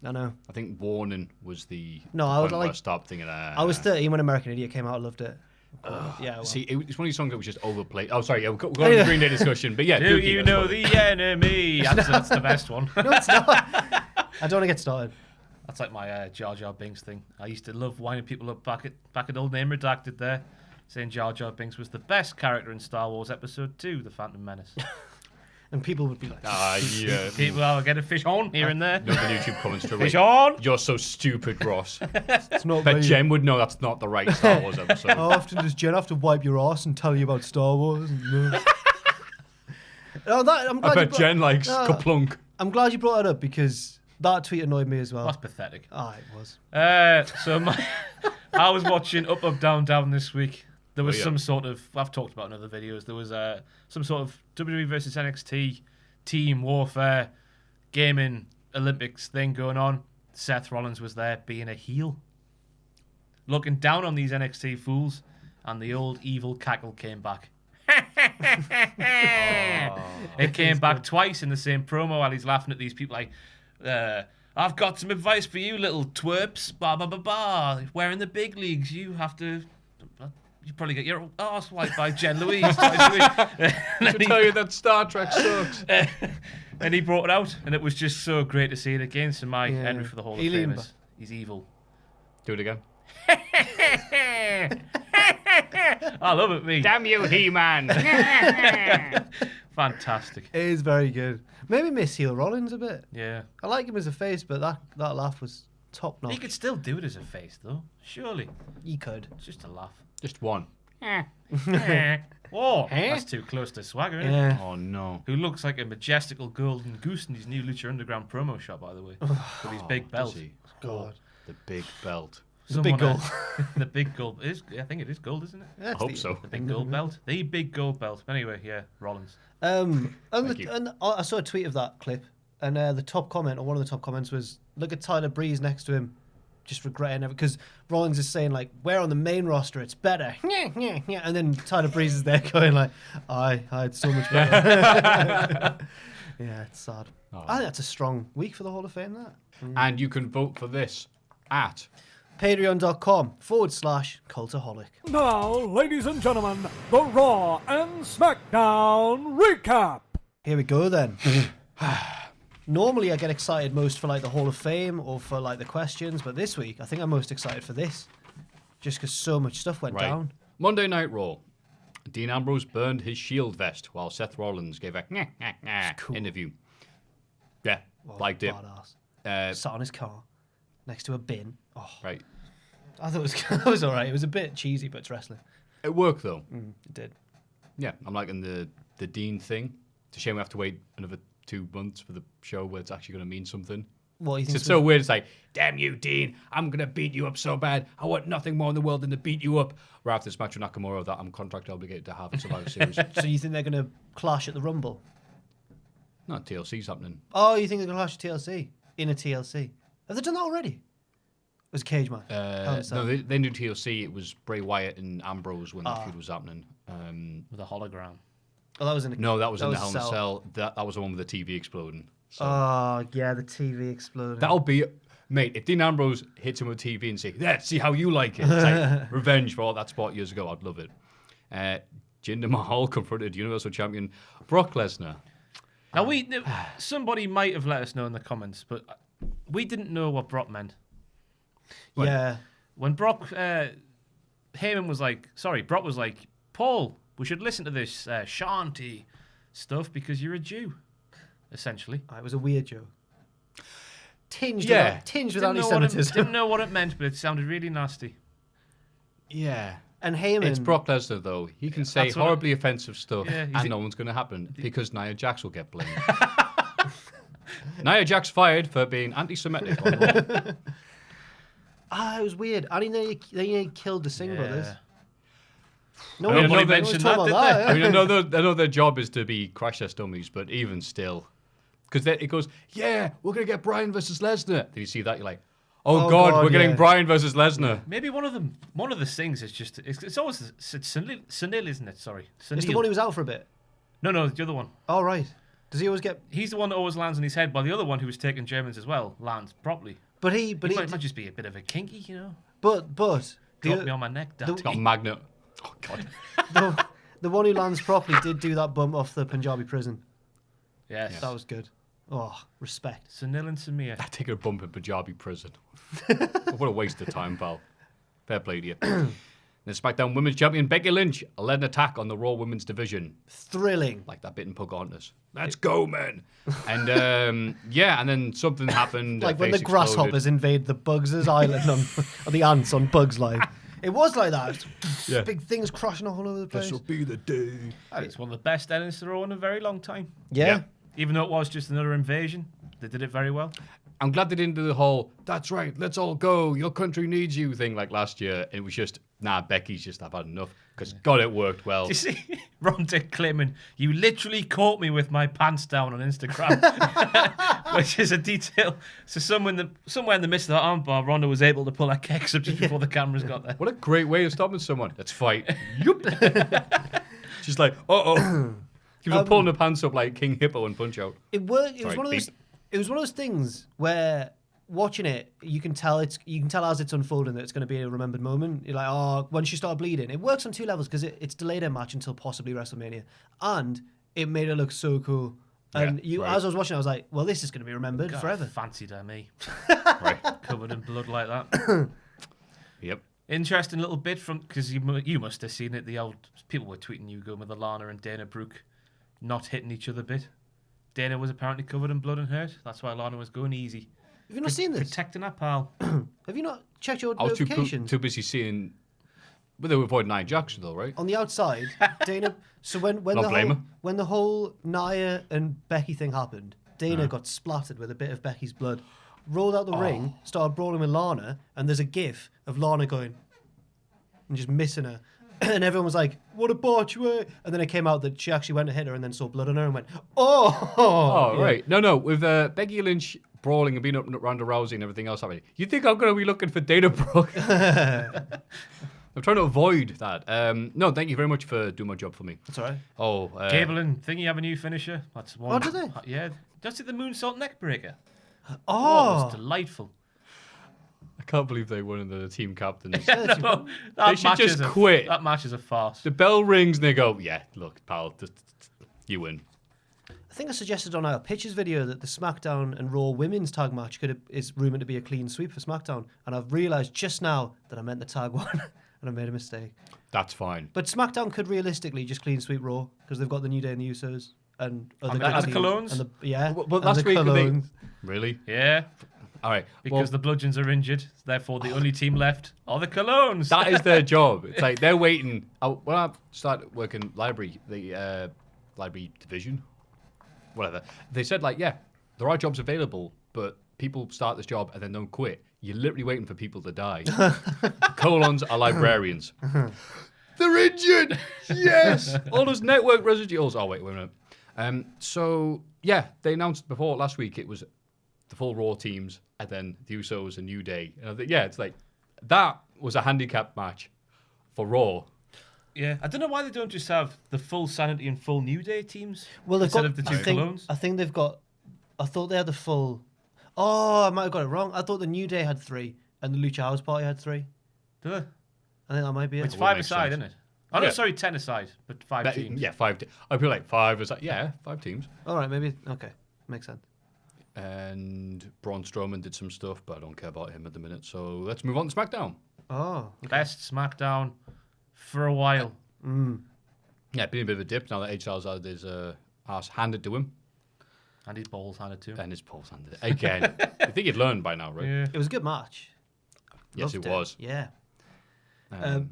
I think Warning was the I was point where like, I stopped thinking. I was 13 when American Idiot came out. I loved it. Yeah. Well. See, it's one of these songs that was just overplayed. Oh, sorry. Yeah, we'll go on the Green Day discussion. But yeah, do Dookie, you know the enemy? That's the best one. No, it's not. I don't want to get started. That's like my Jar Jar Binks thing. I used to love winding people up back at Old Name Redacted there, saying Jar Jar Binks was the best character in Star Wars Episode 2, The Phantom Menace. And people would be like, yeah. People will get a fish on here and there. No, the YouTube comments to fish on. You're so stupid, Ross. It's not But Jen would know that's not the right Star Wars episode. How often does Jen have to wipe your ass and tell you about Star Wars? I'm glad I bet Jen likes Kaplunk. I'm glad you brought it up because that tweet annoyed me as well. That's pathetic. It was. I was watching Up, Up, Down, Down this week. There was some sort of, I've talked about in other videos, there was some sort of WWE versus NXT team warfare gaming Olympics thing going on. Seth Rollins was there being a heel, looking down on these NXT fools, and the old evil cackle came back. It came back twice in the same promo while he's laughing at these people like, I've got some advice for you little twerps, blah, blah, blah, blah. We're in the big leagues, you have to... You probably get your arse wiped by Jen Louise. To tell you that Star Trek sucks. And he brought it out, and it was just so great to see it again. So my entry for the Hall of Fame is he's evil. Do it again. I love it, me. Damn you, He-Man. Fantastic. It is very good. Maybe miss heel Rollins a bit. Yeah. I like him as a face, but that laugh was top notch. He could still do it as a face, though. Surely. He could. It's just a laugh. Just one. Whoa, that's too close to Swagger, isn't it? Oh, no. Who looks like a majestical golden goose in his new Lucha Underground promo shot, by the way. With his big belt. God. The big belt. The big gold. The big gold. I think it is gold, isn't it? I hope so. The big gold belt. The big gold belt. Anyway, yeah, Rollins. And I saw a tweet of that clip, and the top comment, or one of the top comments was, look at Tyler Breeze next to him, just regretting it, because Rollins is saying, like, we're on the main roster, it's better. And then Tyler Breeze is there going, like, I had so much better. Yeah, it's sad. I think that's a strong week for the Hall of Fame, that. And you can vote for this at patreon.com/Cultaholic. Now, ladies and gentlemen, the Raw and SmackDown recap. Here we go then. Normally I get excited most for like the Hall of Fame or for like the questions, but this week I think I'm most excited for this. Just because so much stuff went down. Monday Night Raw. Dean Ambrose burned his Shield vest while Seth Rollins gave a interview. Yeah, liked it. Sat on his car next to a bin. Oh, right. I thought it was alright. It was a bit cheesy, but it's wrestling. It worked though. It did. Yeah, I'm liking the Dean thing. It's a shame we have to wait another 2 months for the show where it's actually going to mean something. What you think? It's so weird. It's like, damn you, Dean. I'm going to beat you up so bad. I want nothing more in the world than to beat you up. Right after this match with Nakamura that I'm contract obligated to have in Survivor Series. So you think they're going to clash at the Rumble? No, TLC's happening. Oh, you think they're going to clash at TLC? In a TLC? Have they done that already? It was a cage match. Hell in a Cell. No, they did TLC. It was Bray Wyatt and Ambrose when that feud was happening. With a hologram. Oh, that was in. No, that was in the was Hell in a Cell. That was the one with the TV exploding. So Oh yeah, the TV exploded. that'll be, mate. If Dean Ambrose hits him with TV and say, "Yeah, see how you like it," it's like revenge for all that spot years ago. I'd love it. Jinder Mahal confronted Universal Champion Brock Lesnar. Now somebody might have let us know in the comments, but we didn't know what Brock meant. Yeah. When Brock Brock was like, Paul, we should listen to this shanty stuff because you're a Jew, essentially. It was a weird joke. Tinged with Didn't know what anti-Semitism. didn't know what it meant, but it sounded really nasty. Yeah. And Heyman. It's Brock Lesnar, though. He can say That's what horribly offensive stuff, Yeah, and no one's going to happen because Nia Jax will get blamed. Nia Jax fired for being anti-Semitic on Raw. It was weird. I mean, they killed the Singh brothers. No I mean, one nobody mentioned talking that, about did that. I mean, I know their job is to be crash test dummies, but even still, because it goes, yeah, we're gonna get Bryan versus Lesnar. Do you see that? You're like, oh God, we're getting Bryan versus Lesnar. Maybe one of the things is just it's always Sunil, isn't it? Sorry, It's the Sunil. one who was out for a bit. No, the other one. Oh, right. Does he always get... He's the one that always lands on his head, while the other one who was taking Germans as well lands properly. But He might just be a bit of a kinky, you know. But Drop me on my neck, Dad. Got a magnet. Oh God. the one who lands properly did do that bump off the Punjabi prison. Yes. That was good. Oh, respect. Sunil and Samir. I take a bump in Punjabi prison. What a waste of time, pal. Fair play to you. The SmackDown Women's Champion Becky Lynch led an attack on the Raw Women's Division. Thrilling. Like that bit in Pocahontas. Let's go, man. And and then something happened. Like her when the face grasshoppers exploded. invade the Bugs' island or the ants on Bugs Life. It was like that. Yeah. Big things crashing all over the place. This'll be the day. It's one of the best endings to Raw in a very long time. Yeah. Even though it was just another invasion, they did it very well. I'm glad they didn't do the whole, that's right, let's all go, your country needs you thing like last year. It was just, Becky's just, I've had enough. Because, God, it worked well. Do you see Ronda claiming, you literally caught me with my pants down on Instagram? Which is a detail. So somewhere in the midst of that armbar, Ronda was able to pull her kicks up just before the cameras got there. What a great way of stopping someone. Let's fight. Yup. She's like, uh-oh. She was pulling her pants up like King Hippo and Punch Out. It was Sorry, one of those. beep. It was one of those things where watching it, you can tell as it's unfolding that it's going to be a remembered moment. You're like, oh, when she started bleeding, it works on two levels because it's delayed a match until possibly WrestleMania, and it made it look so cool. And as I was watching, I was like, well, this is going to be remembered God, forever. Fancied her me. Right. Covered in blood like that. Yep. Interesting little bit from, because you must have seen it, the old people were tweeting you going with the Lana and Dana Brooke not hitting each other bit. Dana was apparently covered in blood and hurt. That's why Lana was going easy. Have you not seen this? Protecting her pal. Have you not checked your I was notifications? too busy seeing... Well, they were avoiding Nia Jax, though, right? On the outside, Dana. So when Not blame her. the whole Nia and Becky thing happened, Dana got splattered with a bit of Becky's blood, rolled out the ring, started brawling with Lana, and there's a GIF of Lana going and just missing her, and everyone was like, "What a botch!" And then it came out that she actually went to hit her and then saw blood on her and went, "Oh, Oh, yeah. right. No. With Becky Lynch brawling and being up Ronda Rousey and everything else happening, you think I'm going to be looking for Dana Brooke? I'm trying to avoid that. No, thank you very much for doing my job for me. That's all right." Oh, Gable and Thingy have a new finisher. That's one. Oh, do they? Yeah. Just see the moonsault neckbreaker. Oh, it Oh, was delightful. I can't believe they won in the team captains. No, that They should match just is quit. That match is a farce. The bell rings and they go, yeah, look, pal, you win. I think I suggested on our pitches video that the SmackDown and Raw women's tag match is rumoured to be a clean sweep for SmackDown, and I've realised just now that I meant the tag one, and I made a mistake. That's fine. But SmackDown could realistically just clean sweep Raw because they've got the New Day and the Usos and other And good the teams. Colognes? And yeah, Well, and last the week Colognes. Really? Yeah. All right. Because the Bludgeons are injured. Therefore, the only team left are the Colognes. That is their job. It's like they're waiting. When I started working library division, whatever, they said like, yeah, there are jobs available, but people start this job and then don't quit. You're literally waiting for people to die. Colons are librarians. They're injured. Yes. All those network residuals. Oh wait a minute. So yeah, they announced before last week it was the full Raw teams and then the Usos and New Day. And I think, yeah, it's like that was a handicap match for Raw. Yeah, I don't know why they don't just have the full Sanity and full New Day teams Well, they've instead got of the two clones. I think they've got. I thought they had the full. Oh, I might have got it wrong. I thought the New Day had 3 and the Lucha House Party had 3. Do they? I think that might be it. It's would 5 make aside, sense. isn't it? Oh, no, Yeah. sorry, 10 aside, but 5 teams. Yeah, 5. I'd be like 5. Is like, yeah, 5 teams. All right, maybe. Okay, makes sense. And Braun Strowman did some stuff, but I don't care about him at the minute. So let's move on to SmackDown. Oh, Best SmackDown for a while. Yeah, been a bit of a dip now that Edge Styles had his ass handed to him. And his balls handed to him. And his pulse handed again. I think he'd learned by now, right? Yeah. it was a good match. Yes, Loved it was. Yeah. Um,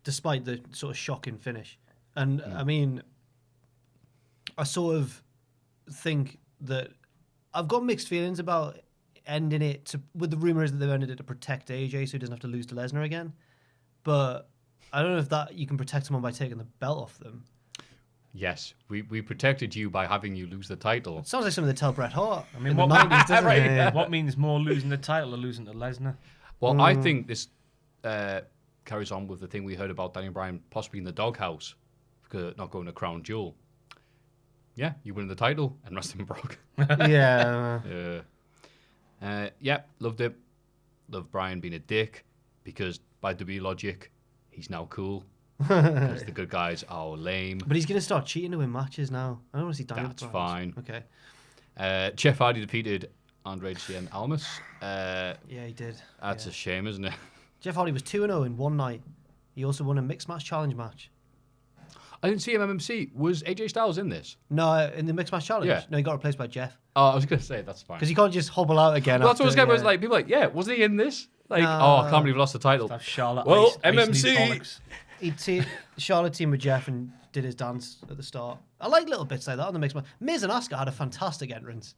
Despite the sort of shocking finish. And I mean, I sort of think that I've got mixed feelings about ending it with the rumors that they've ended it to protect AJ so he doesn't have to lose to Lesnar again. But I don't know if that you can protect someone by taking the belt off them. yes, we protected you by having you lose the title. It sounds like something they tell Bret Hart. I mean, in the what, 90s, doesn't Right, it? yeah. what means more losing the title or losing to Lesnar? Well, I think this carries on with the thing we heard about Daniel Bryan possibly in the doghouse, not going to Crown Jewel. Yeah, you win the title and rest in Brock. Yeah. Yeah, loved it. Loved Bryan being a dick because by WWE logic, he's now cool. Because the good guys are lame. But he's going to start cheating to win matches now. I don't want to see Daniel That's Bryan. fine. Okay. Jeff Hardy defeated Andre Cien Almas. Yeah, he did. That's a shame, isn't it? Jeff Hardy was 2-0 in one night. He also won a mixed match challenge match. I didn't see him MMC. Was AJ Styles in this? No, in the mixed match challenge. Yeah. No, he got replaced by Jeff. Oh, I was going to say, that's fine. Because you can't just hobble out again. Well, that's what I was after, going to was like, people like, yeah, wasn't he in this? Like, No. oh, I can't believe he lost the title. Have Charlotte Well, icing his MMC. bollocks. Charlotte teamed with Jeff and did his dance at the start. I like little bits like that on the mixed match. Miz and Asuka had a fantastic entrance.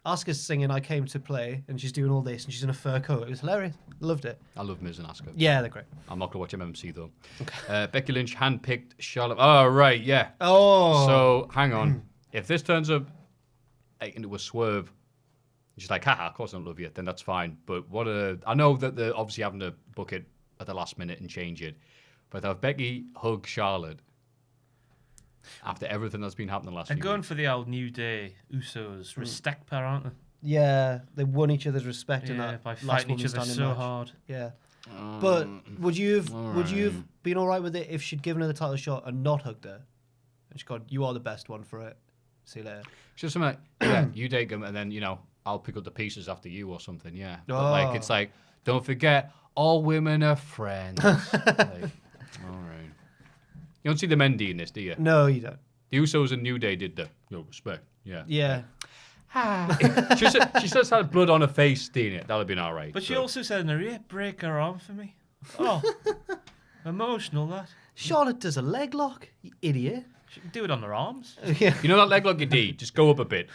Asuka's singing "I Came to Play" and she's doing all this and she's in a fur coat. It was hilarious. Loved it. I love Miz and Asuka. Yeah, they're great. I'm not going to watch MMC, though. Becky Lynch handpicked Charlotte. Oh, right, yeah. Oh. So, hang on. If this turns up into a swerve, she's like, haha, of course I don't love you, then that's fine. But I know that they're obviously having to book it at the last minute and change it. But have Becky hug Charlotte after everything that's been happening the last They're few going weeks. for the old New Day Usos respect pair, aren't they? Yeah, they won each other's respect in Yeah, that by last fighting each woman other standing so match. hard. Yeah. But would you have been all right with it if she'd given her the title shot and not hugged her? And she'd gone, "You are the best one for it. See you later." It's just something like, yeah, you take them and then, I'll pick up the pieces after you or something, yeah. But like, it's like, don't forget, all women are friends. Like, all right. You don't see the men doing this, do you? No, you don't. The Usos and New Day did the respect. Yeah. Yeah. she just had blood on her face doing it. That would have been all right. But she also said in her ear, break her arm for me. Oh, emotional that. Charlotte does a leg lock, you idiot. She can do it on her arms. Yeah. You know that leg lock you did? Just go up a bit.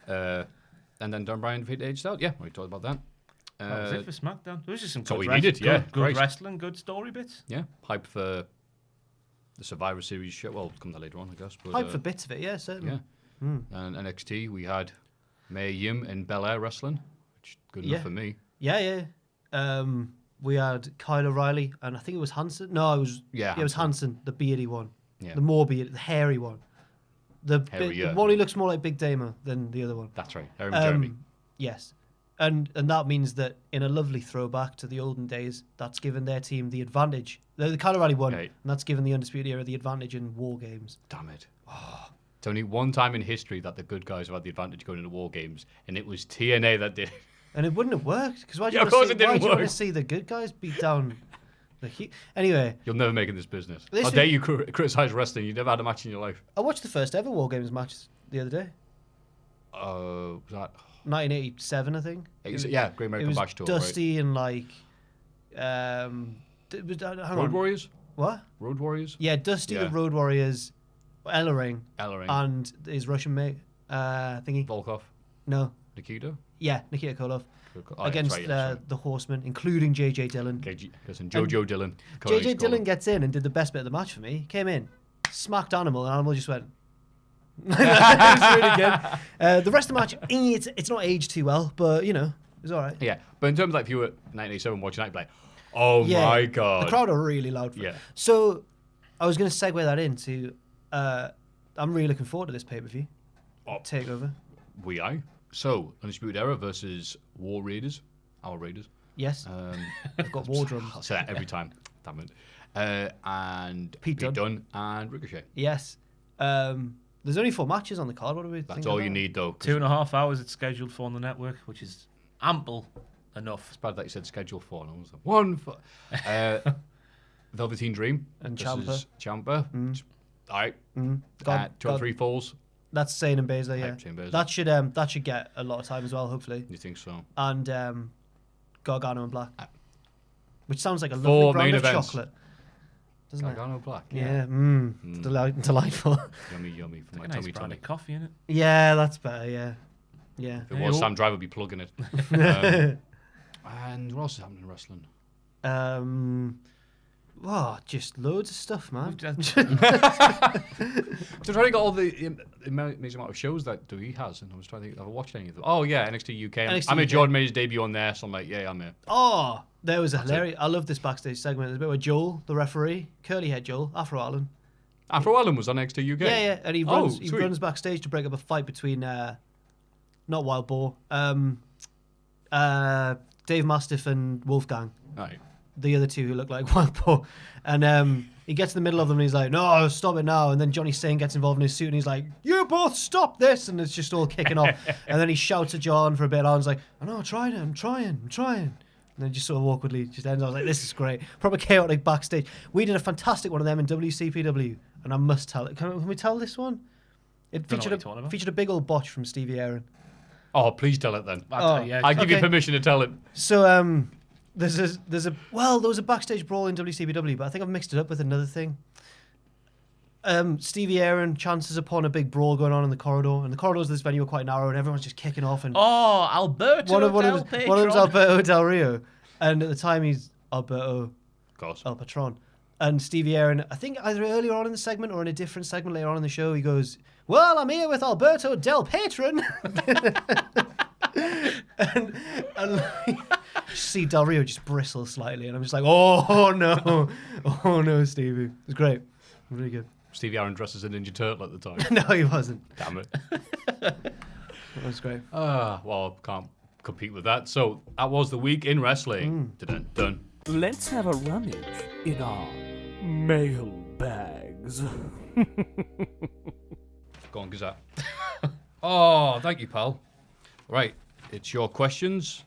And then Don Bryan defeated Edge Styles. Yeah, we talked about that. That was it for SmackDown. It was just some So good we needed, yeah, good great. wrestling, good story bits. Yeah, hype for the Survivor Series show. Well, come that later on, I guess. But, Hype for bits of it, yeah, certainly. yeah. And NXT, we had Mae Yim and Belair wrestling, which is good enough Yeah. for me. Yeah. We had Kyle O'Reilly, and I think it was Hanson. No, it was Yeah, it was Hanson, the beardy one, Yeah. the more beard, the hairy one, the Hairier. one who looks more like Big Damo than the other one. That's right. Aaron Jeremy. Yes, and that means that in a lovely throwback to the olden days, that's given their team the advantage. The Kyle O'Reilly won, Right. and that's given the Undisputed Era the advantage in war games. Damn it. It's only one time in history that the good guys have had the advantage going into war games, and it was TNA that did it. And it wouldn't have worked because why do you Yeah, want of course to it see, why didn't do you want to work. see the good guys beat down the Anyway, You'll never make it in this business. This How is- dare you criticize wrestling? You never had a match in your life. I watched the first ever war games match the other day. Was that? 1987, I think. Yeah, Great It American was Bash Tour. Dusty and like, hang Right? on. Road Warriors? What? Road Warriors? Yeah, Dusty, Yeah. the Road Warriors, Ellering, Ellering. and his Russian mate, thingy. Volkov? No, Nikita? yeah, Nikita Koloff Oh, against that's right, that's right. the Horsemen, including JJ Dillon. Listen, Jojo Dillon. JJ Dillon gets in and did the best bit of the match for me. Came in, smacked Animal, and Animal just went. It was really good. The rest of the match, it's not aged too well, but was all right. Yeah, but in terms of like if you were at 1987 watching that, you'd be like, oh Yeah, my god. The crowd are really loud. Yeah. So I was going to segue that into. I'm really looking forward to this pay-per-view. Takeover. So, Undisputed Era versus War Raiders. Our Raiders. Yes. I've got war drums. I'll say that every time. Damn it. And Pete Dunne. and Ricochet. Yes. There's only 4 matches on the card. What do we think? That's all you need, though. 2.5 hours it's scheduled for on the network, which is ample enough. It's bad that you said schedule 4. No, it was like 1 for... Velveteen Dream. And versus Ciampa. All right. 2 or 3 falls. That's Zayn and Baszler, yeah. Zayn and Baszler. That should get a lot of time as well, hopefully. You think so? And Gargano and Black. Which sounds like a 4 lovely brand main of events. chocolate. Doesn't Gargano Black. it? Yeah. Delightful. Yummy for my Nice tummy. brand of coffee in it. Yeah, that's better, yeah. Yeah. If it was Sam Driver, would be plugging it. And what else is happening in wrestling? Just loads of stuff, man. So I'm trying to get all the amazing amount of shows that WWE has, and I was trying to think, have I watched any of them? Oh yeah, NXT UK. NXT I mean, UK. Jordan made his debut on there, so I'm like, yeah, I'm here. Oh, there was a hilarious. I love this backstage segment. There's a bit where Joel, the referee, curly head Joel, Afro Allen. Afro Allen was on NXT UK. Yeah, and he Oh, runs. He sweet. runs backstage to break up a fight between, not Wild Boar, Dave Mastiff and Wolfgang. Right. The other two who look like Wild Boar. And he gets in the middle of them and he's like, no, stop it now. And then Johnny Singh gets involved in his suit and he's like, you both stop this. And it's just all kicking off. And then he shouts at John for a bit. And Alan's like, I know, I'm trying. And then just sort of awkwardly just ends. I was like, this is great. Proper chaotic backstage. We did a fantastic one of them in WCPW. And I must tell it. Can we tell this one? It Don't know what you're talking about. featured a big old botch from Stevie Aaron. Oh, please tell it then. Yeah, I give you Okay. permission to tell it. So there was a backstage brawl in WCPW, but I think I've mixed it up with another thing. Stevie Aaron chances upon a big brawl going on in the corridor, and the corridors of this venue are quite narrow, and everyone's just kicking off. And Oh, Alberto one of Del them's Alberto Del Rio, and at the time he's Alberto Of course. El Patron. And Stevie Aaron, I think either earlier on in the segment or in a different segment later on in the show, he goes, well, I'm here with Alberto Del Patron. and see Del Rio just bristle slightly, and I'm just like, oh no, Stevie. It was great. Really good. Stevie Aaron dresses a Ninja Turtle at the time. No, he wasn't. Damn it. That was great. Well, can't compete with that. So that was the week in wrestling. Dun. Let's have a rummage in our mail bags. Go on, Gazette. Oh, thank you, pal. Right, it's your questions,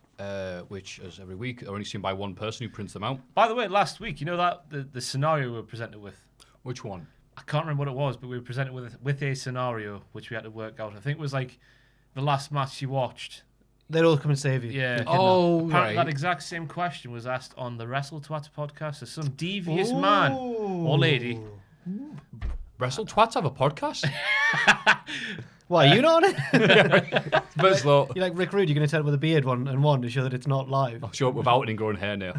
which, as every week, are only seen by one person who prints them out. By the way, last week, you know that the scenario we were presented with? Which one? I can't remember what it was, but we were presented with a scenario which we had to work out. I think it was like the last match you watched. They'd all come and save you. Yeah. Oh, Apparently right. that exact same question was asked on the Wrestle Twats podcast. There's some devious man or lady. Wrestle Twats have a podcast? Why, are you not on it? But slow. You're like Rick Rude, you're going to turn up with a beard one to show that it's not live. I'll show up without it and growing hair now.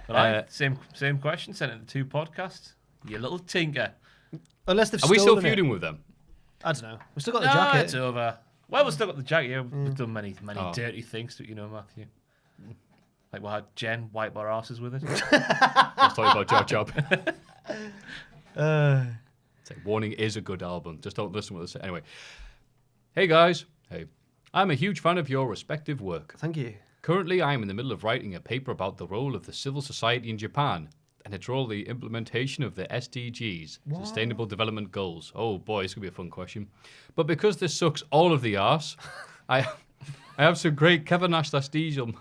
But same question, sent it to 2 podcasts. You little tinker. Unless they've Are we still stolen it. feuding with them? I don't know. We've still got the No, jacket. it's over. Well, we've still got the jacket. Yeah, we've done many Oh. dirty things, you know, Matthew. Like we had Jen wipe our asses with it. Let's talk about Job Job. Uh, Warning is a good album. Just don't listen to what they say. Anyway. Hey, guys. Hey. I'm a huge fan of your respective work. thank you. Currently, I am in the middle of writing a paper about the role of the civil society in Japan and its role in the implementation of the SDGs, Sustainable Development Goals. Oh boy, it's going to be a fun question. But because this sucks all of the arse, I have some great Kevin Nash Diesel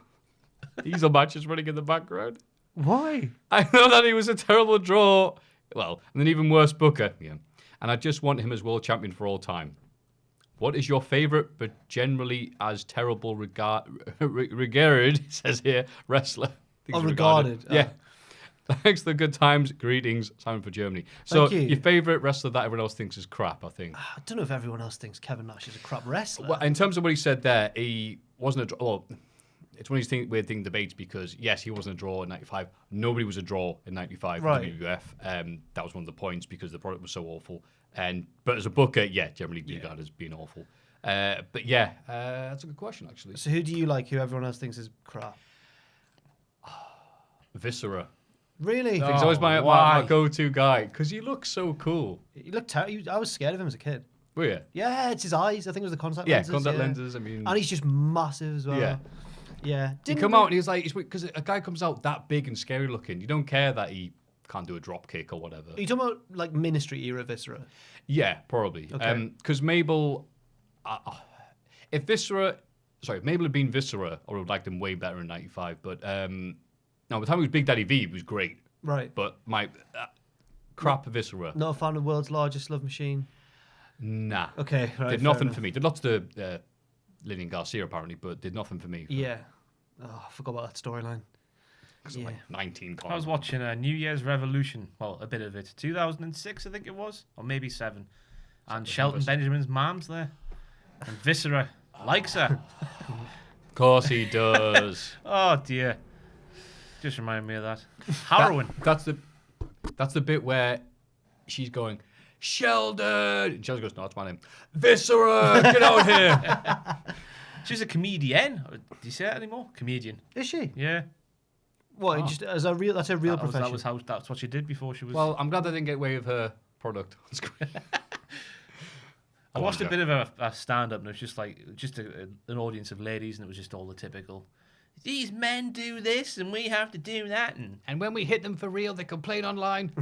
matches running in the background. Why? I know that he was a terrible draw. Well, and an even worse booker. Yeah. And I just want him as world champion for all time. What is your favourite, but generally as terrible regarded, it says here, wrestler? I think it's regarded. Yeah. Thanks for the good times. Greetings, Simon for Germany. So Thank you. your favourite wrestler that everyone else thinks is crap, I think. I don't know if everyone else thinks Kevin Nash is a crap wrestler. Well, in terms of what he said there, he wasn't a draw. Well, it's one of these weird thing debates because, yes, he wasn't a draw in 95. Nobody was a draw in 95 Right. in WWF. That was one of the points because the product was so awful. But as a booker, yeah, generally regarded as being awful. But yeah, that's a good question, actually. So who do you like who everyone else thinks is crap? Viscera. Really? He's always my why? go-to guy because he looks so cool. He looked I was scared of him as a kid. Were you? Yeah, it's his eyes. I think it was the contact Yeah, lenses. contact lenses. I mean, And he's just massive as well. Yeah. Yeah. he come out and he's like, because a guy comes out that big and scary looking, you don't care that he can't do a drop kick or whatever. Are you talking about like Ministry era Viscera? Yeah, probably. Okay. Because Mabel, if Mabel had been Viscera, I would have liked him way better in '95. But no, by the time he was Big Daddy V, he was great. Right. But my crap Viscera, Not a fan of the world's largest love machine. nah. Okay. Right, Did fair nothing enough. for me. Did lots to Lillian Garcia apparently, but did nothing for me. Yeah. Oh, I forgot about that storyline. Because like 19. I was watching New Year's Revolution. Well, a bit of it. 2006, I think it was, or maybe 7. And Shelton Benjamin's mom's there, and Viscera likes her. Of course he does. Oh dear. Just remind me of that. Harrowing. That's the bit where she's going, Sheldon. And Sheldon goes, no, that's my name. Viscera, get out here. She's a comedian. Do you say that anymore? Comedian. Is she? Yeah. What? Just as a real? That's a real profession. That's what she did before she was. Well, I'm glad I didn't get away with her product on screen. I watched a bit of a stand-up, and it was just like an audience of ladies, and it was just all the typical. These men do this, and we have to do that, And when we hit them for real, they complain online.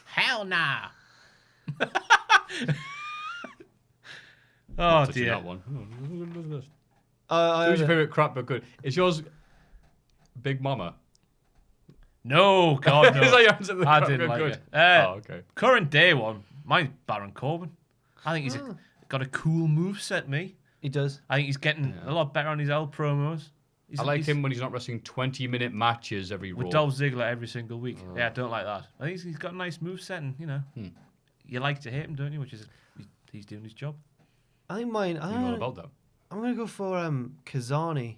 hell nah. Oh Touching dear. that one. Who's I your favourite crap but good? Is yours Big Mama? No, God no. Is that your answer to the I crap didn't but like good? it. Oh, okay. Current day one, mine's Baron Corbin. I think he's got a cool moveset, me. He does. I think he's getting a lot better on his L promos. I like him when he's not wrestling 20-minute matches every with Raw. Dolph Ziggler every single week. Yeah, I don't like that. I think he's got a nice moveset, and you like to hate him, don't you? Which is he's doing his job. I think mine. You know all about that. I'm gonna go for Kazani.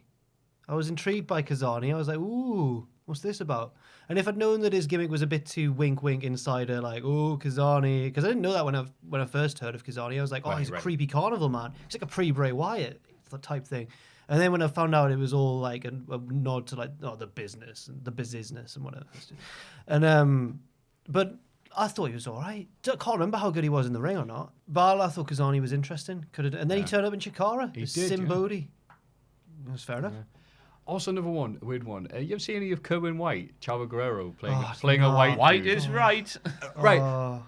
I was intrigued by Kazani. I was like, ooh, what's this about? And if I'd known that his gimmick was a bit too wink insider, like, oh, Kazani, because I didn't know that when I first heard of Kazani, I was like, oh, he's a creepy carnival man. He's like a pre-Bray Wyatt type thing. And then when I found out it was all like a nod to like the business and the business and whatever. And but I thought he was all right. Can't remember how good he was in the ring or not. But I thought Kazani was interesting. And then he turned up in Chikara. He did, Sim yeah. Bodhi. That's fair enough. Also, another one, a weird one. You ever see any of Kerwin White, Chavo Guerrero playing a white White dude? is right. Right. Oh.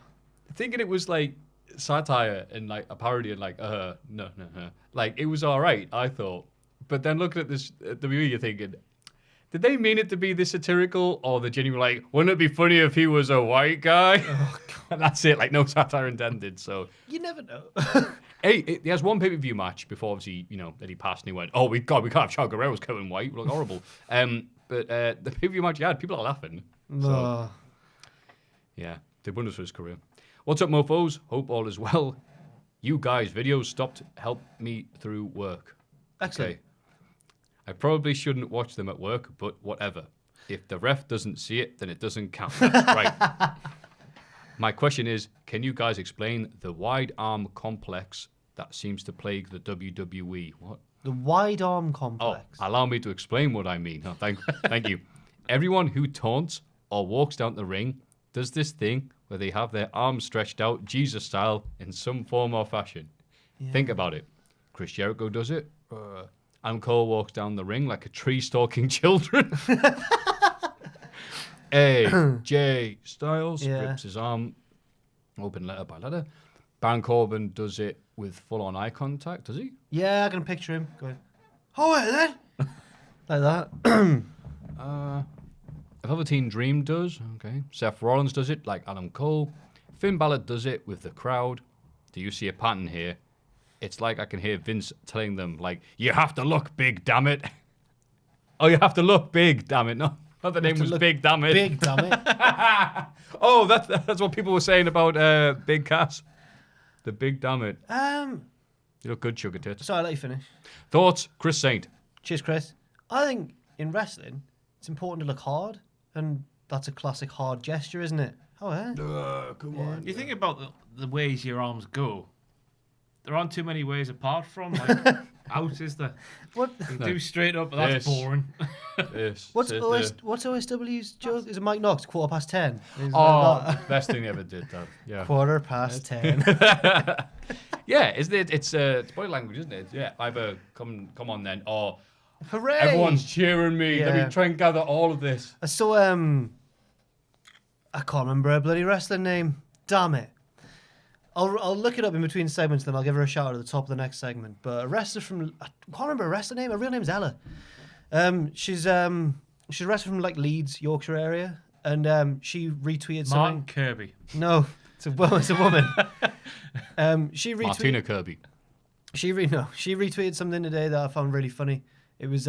Thinking it was like satire and like a parody and like, no. Like, it was all right, I thought. But then looking at this WWE, you're thinking, did they mean it to be this satirical, or the genuine like, wouldn't it be funny if he was a white guy? Oh, And that's it, like no satire intended. So You never know. he has one pay-per-view match before obviously, that he passed and he went, oh, we can't have Chavo Guerrero's Kerwin White. We look horrible. But the pay-per-view match he had, people are laughing. So, yeah, did wonders for his career. What's up, mofos? Hope all is well. You guys, videos stopped help me through work. Excellent. Okay. I probably shouldn't watch them at work, but whatever. If the ref doesn't see it, then it doesn't count. Right. My question is, can you guys explain the wide arm complex that seems to plague the WWE? What? The wide arm Oh, complex. allow me to explain what I mean. Oh, thank you. Everyone who taunts or walks down the ring does this thing where they have their arms stretched out Jesus style in some form or fashion. Yeah. Think about it. Chris Jericho does it. Adam Cole walks down the ring like a tree stalking children. AJ Styles grips his arm open letter by letter. Baron Corbin does it with full-on eye contact, does he? Yeah, I can picture him going, oh, wait, then. Like that. Velveteen Dream does. Okay. Seth Rollins does it like Adam Cole. Finn Balor does it with the crowd. Do you see a pattern here? It's like I can hear Vince telling them, like, you have to look big, damn it. Oh, you have to look big, damn it. No, the name was Big, damn it. Big, damn it. Oh, that's what people were saying about Big Cass. The Big damn it. You look good, sugar tits. Sorry, I'll let you finish. Thoughts, Chris Saint. Cheers, Chris. I think in wrestling, it's important to look hard, and that's a classic hard gesture, isn't it? Oh, yeah. Come on. You think about the ways your arms go. there aren't too many ways apart from. Like, out, is there? What? You do straight up, but that's boring. Yes. What's OSW's joke? Is it Mike Knox? 10:15. Oh, best thing they ever did. That. Yeah. 10:15. Yeah, isn't it? It's body language, isn't it? Yeah. Either come on then, or Hooray! everyone's cheering me. Let Yeah. me try and gather all of this. I saw I can't remember her bloody wrestling name. Damn it. I'll look it up in between segments, then I'll give her a shout out at the top of the next segment. But a wrestler from I can't remember her wrestler name. Her real name's Ella. She's a wrestler from like Leeds, Yorkshire area, and she retweeted something. Martin Kirby. No, it's a woman. She retweeted. Martina Kirby. She retweeted something today that I found really funny. It was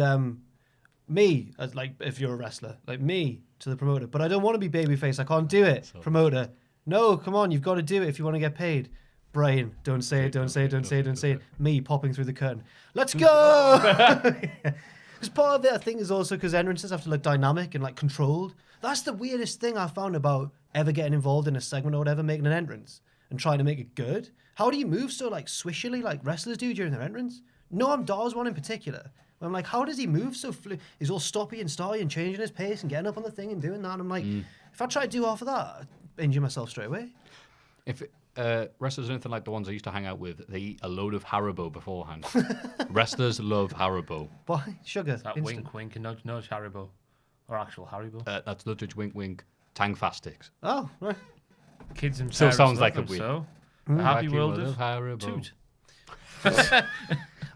me as like if you're a wrestler, like me to the promoter, but I don't want to be babyface. I can't do it. So. Promoter, no, come on, you've got to do it if you want to get paid. Brian, don't say it, don't say it, don't say it, don't say it. Me popping through the curtain. Let's go. Because part of it, I think, is also because entrances have to look dynamic and like controlled. That's the weirdest thing I found about ever getting involved in a segment or whatever, making an entrance and trying to make it good. How do you move so like swishily like wrestlers do during their entrance? Noam Dar's one in particular. I'm like, how does he move so he's all stoppy and starty and changing his pace and getting up on the thing and doing that. And I'm like, if I try to do half of that, I'd injure myself straight away. If wrestlers are anything like the ones I used to hang out with, they eat a load of Haribo beforehand. Wrestlers love Haribo. Why? Sugar. That instant. wink, wink, and nudge, nudge Haribo. Or actual Haribo. That's nudge, wink, wink. Tang Fastics. Oh, right. Kids and Still parents sounds love like a them, win. So, the happy world of Haribo. Toot.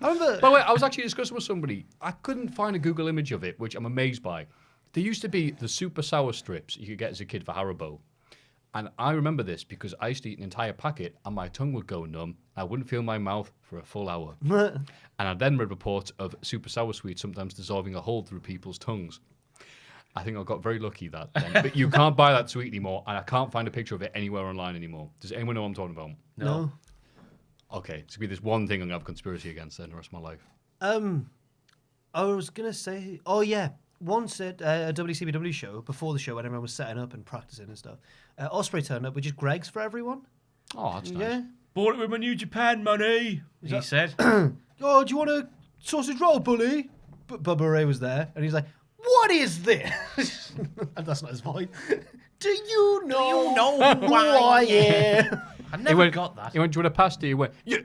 I remember. By the way, I was actually discussing with somebody. I couldn't find a Google image of it, which I'm amazed by. There used to be the super sour strips you could get as a kid for Haribo. And I remember this because I used to eat an entire packet and my tongue would go numb. I wouldn't feel my mouth for a full hour. And I then read reports of super sour sweets sometimes dissolving a hole through people's tongues. I think I got very lucky that then. But you can't buy that sweet anymore, and I can't find a picture of it anywhere online anymore. Does anyone know what I'm talking about? No. Okay, it's going to be this one thing I'm going to have conspiracy against then the rest of my life. I was going to say, oh yeah, once at a WCPW show, before the show when everyone was setting up and practicing and stuff, Ospreay turned up with just Greggs for everyone. Oh, that's nice. Yeah. Bought it with my New Japan money, he said. Oh, do you want a sausage roll, bully? But Bubba Ray was there, and he's like, what is this? And that's not his voice. Do you know who I am? I never got that. He went, do you want a pasty? He went, yeah.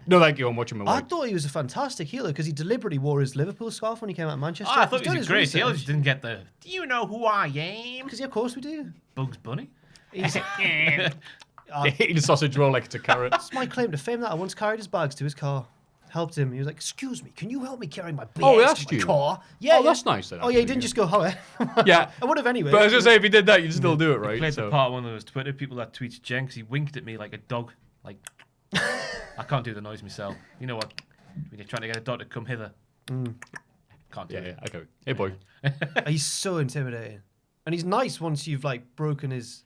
No, thank you, I'm watching my I wife. thought he was a fantastic healer because he deliberately wore his Liverpool scarf when he came out of Manchester. Oh, I thought he was a great heel. Just didn't get the, do you know who I am? Because, yeah, of course we do. Bugs Bunny. He's, Eating a sausage roll like it's a carrot. That's my claim to fame that I once carried his bags to his car. Helped him. He was like, excuse me, can you help me carry my bags Oh, that's to my you. car? Yeah. Oh, that's nice then. Oh, yeah, he didn't just go, oh, Yeah. I would have anyway. But I was going to say, if he did that, you'd still do it, I right? played So. the part of one of those Twitter people that tweets Jenks. He winked at me like a dog. Like, I can't do the noise myself. You know what? When you're trying to get a dog to come hither. Can't do Yeah, it. okay. Hey, boy. He's so intimidating. And he's nice once you've, like, broken his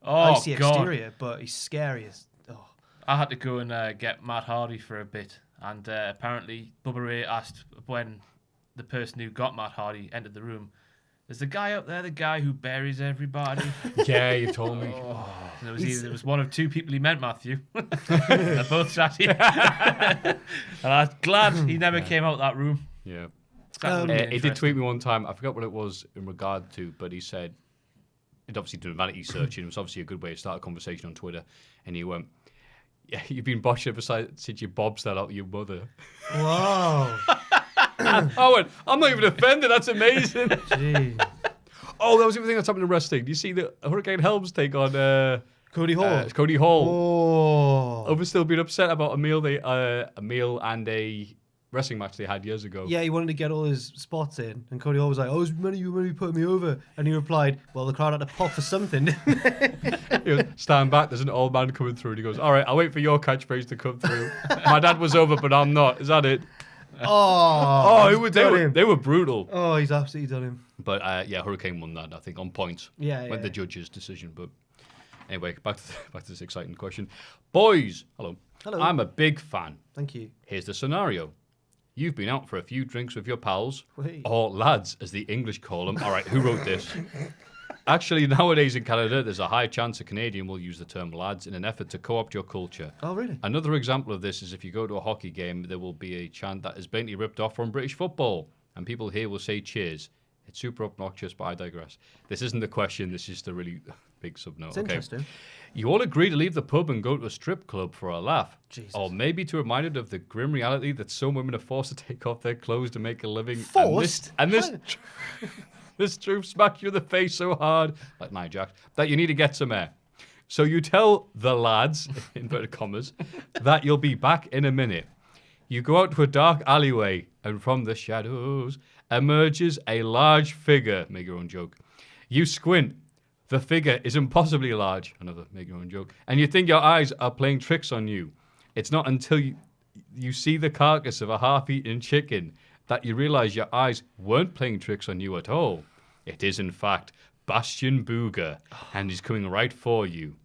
Oh, icy God. exterior, but he's scary as... Oh. I had to go and get Matt Hardy for a bit. And apparently, Bubba Ray asked when the person who got Matt Hardy entered the room, is the guy up there the guy who buries everybody? Yeah, you told me. And there was one of two people he meant, Maffew. They're both sat here. And I'm glad he never came out that room. Yeah. That would've been He did interesting. tweet me one time. I forgot what it was in regard to, but he said he'd obviously done a vanity search, and it was obviously a good way to start a conversation on Twitter. And he went, "Yeah, you've been boshing ever since you bobs that out with your mother." Whoa. I went, "I'm not even offended. That's amazing." Gee. Oh, that was the other thing that's happened in wrestling. Do you see the Hurricane Helms take on Cody Hall. Cody Hall? Oh. Over still being upset about a meal and a wrestling match they had years ago. Yeah, he wanted to get all his spots in, and Cody Hall was like, "Oh, you put me over," and he replied, "Well, the crowd had to pop for something." He goes, "Stand back, there's an old man coming through." And he goes, "All right, I'll wait for your catchphrase to come through. My dad was over, but I'm not. Is that it?" Oh, They were brutal. Oh, he's absolutely done him. But yeah, Hurricane won that, I think, on points. Yeah, Went yeah. the judge's decision. But anyway, back to this exciting question. Boys, hello. Hello. I'm a big fan. Thank you. Here's the scenario. You've been out for a few drinks with your pals, Wait. or lads, as the English call them. All right, who wrote this? Actually, nowadays in Canada, there's a high chance a Canadian will use the term lads in an effort to co-opt your culture. Oh, really? Another example of this is if you go to a hockey game, there will be a chant that is blatantly ripped off from British football, and people here will say cheers. It's super obnoxious, but I digress. This isn't the question, this is just a really big subnote. It's interesting. You all agree to leave the pub and go to a strip club for a laugh. Jesus. Or maybe to remind it of the grim reality that some women are forced to take off their clothes to make a living. Forced? And this truth smacks you in the face so hard, like Nia Jax, that you need to get some air. So you tell the lads, inverted commas, that you'll be back in a minute. You go out to a dark alleyway, and from the shadows emerges a large figure. Make your own joke. You squint. The figure is impossibly large. Another make your own joke. And you think your eyes are playing tricks on you. It's not until you see the carcass of a half-eaten chicken that you realize your eyes weren't playing tricks on you at all. It is, in fact, Bastion Booger, and he's coming right for you.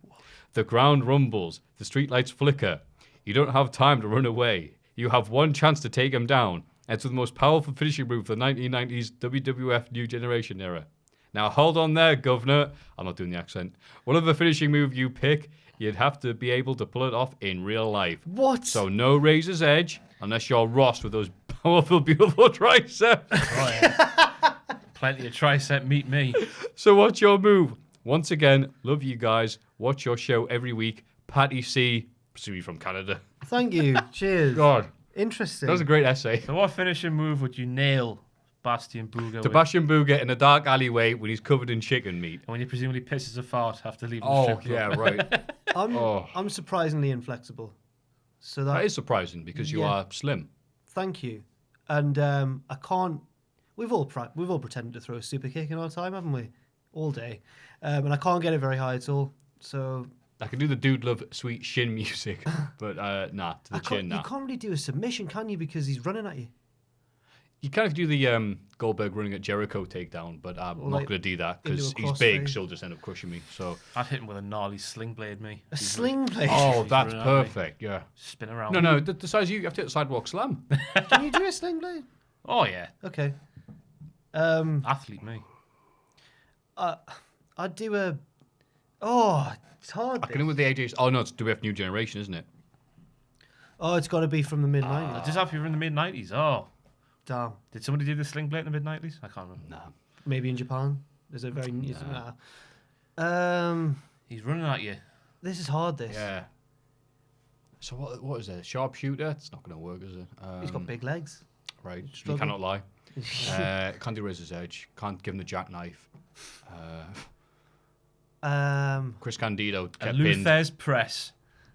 The ground rumbles. The streetlights flicker. You don't have time to run away. You have one chance to take him down. And it's the most powerful finishing move of the 1990s WWF New Generation era. Now, hold on there, Governor. I'm not doing the accent. Whatever finishing move you pick, you'd have to be able to pull it off in real life. What? So no razor's edge, unless you're Ross with those powerful, beautiful triceps. Oh, yeah. Plenty of tricep meet me. So what's your move? Once again, love you guys. Watch your show every week. Patty C, presumably from Canada. Thank you. Cheers. God, Interesting. that was a great essay. So what finishing move would you nail Bastion Booger with? Sebastian Booger in a dark alleyway when he's covered in chicken meat. And when he presumably pisses a fart after leaving the Oh, strip club. yeah, right. I'm surprisingly inflexible. So That is surprising because you Yeah. are slim. Thank you. And I can't. We've all pretended to throw a super kick in our time, haven't we? All day, and I can't get it very high at all. So I can do the dude love sweet shin music, but nah, to the chin, you nah. can't really do a submission, can you? Because he's running at you. You kind of do the Goldberg running at Jericho takedown, but I'm not like going to do that because into a he's big, crossface. so he'll just end up crushing me. So, I'd hit him with a gnarly sling blade, me. A sling blade. oh, He's that's running at me. perfect. Yeah. Spin around. No, the size you have to hit the sidewalk slam. Can you do a sling blade? Oh, yeah. Okay. Athlete, me. I'd do a. Oh, it's hard. I can do with the AJ's. Oh no, it's WF New Generation, isn't it? Oh, it's got to be from the mid '90s. Does that have to be in the mid-90s? Oh. Damn. Did somebody do the sling blade in the mid-90s? I can't remember. No. Maybe in Japan. There's a very. Nah. He's running at you. This is hard. This. Yeah. So what is it? Sharpshooter? It's not going to work, is it? He's got big legs. Right. You struggle. cannot lie. Can't do razor's edge. Can't give him the jackknife. Chris Candido A kept pinned. Luther's press.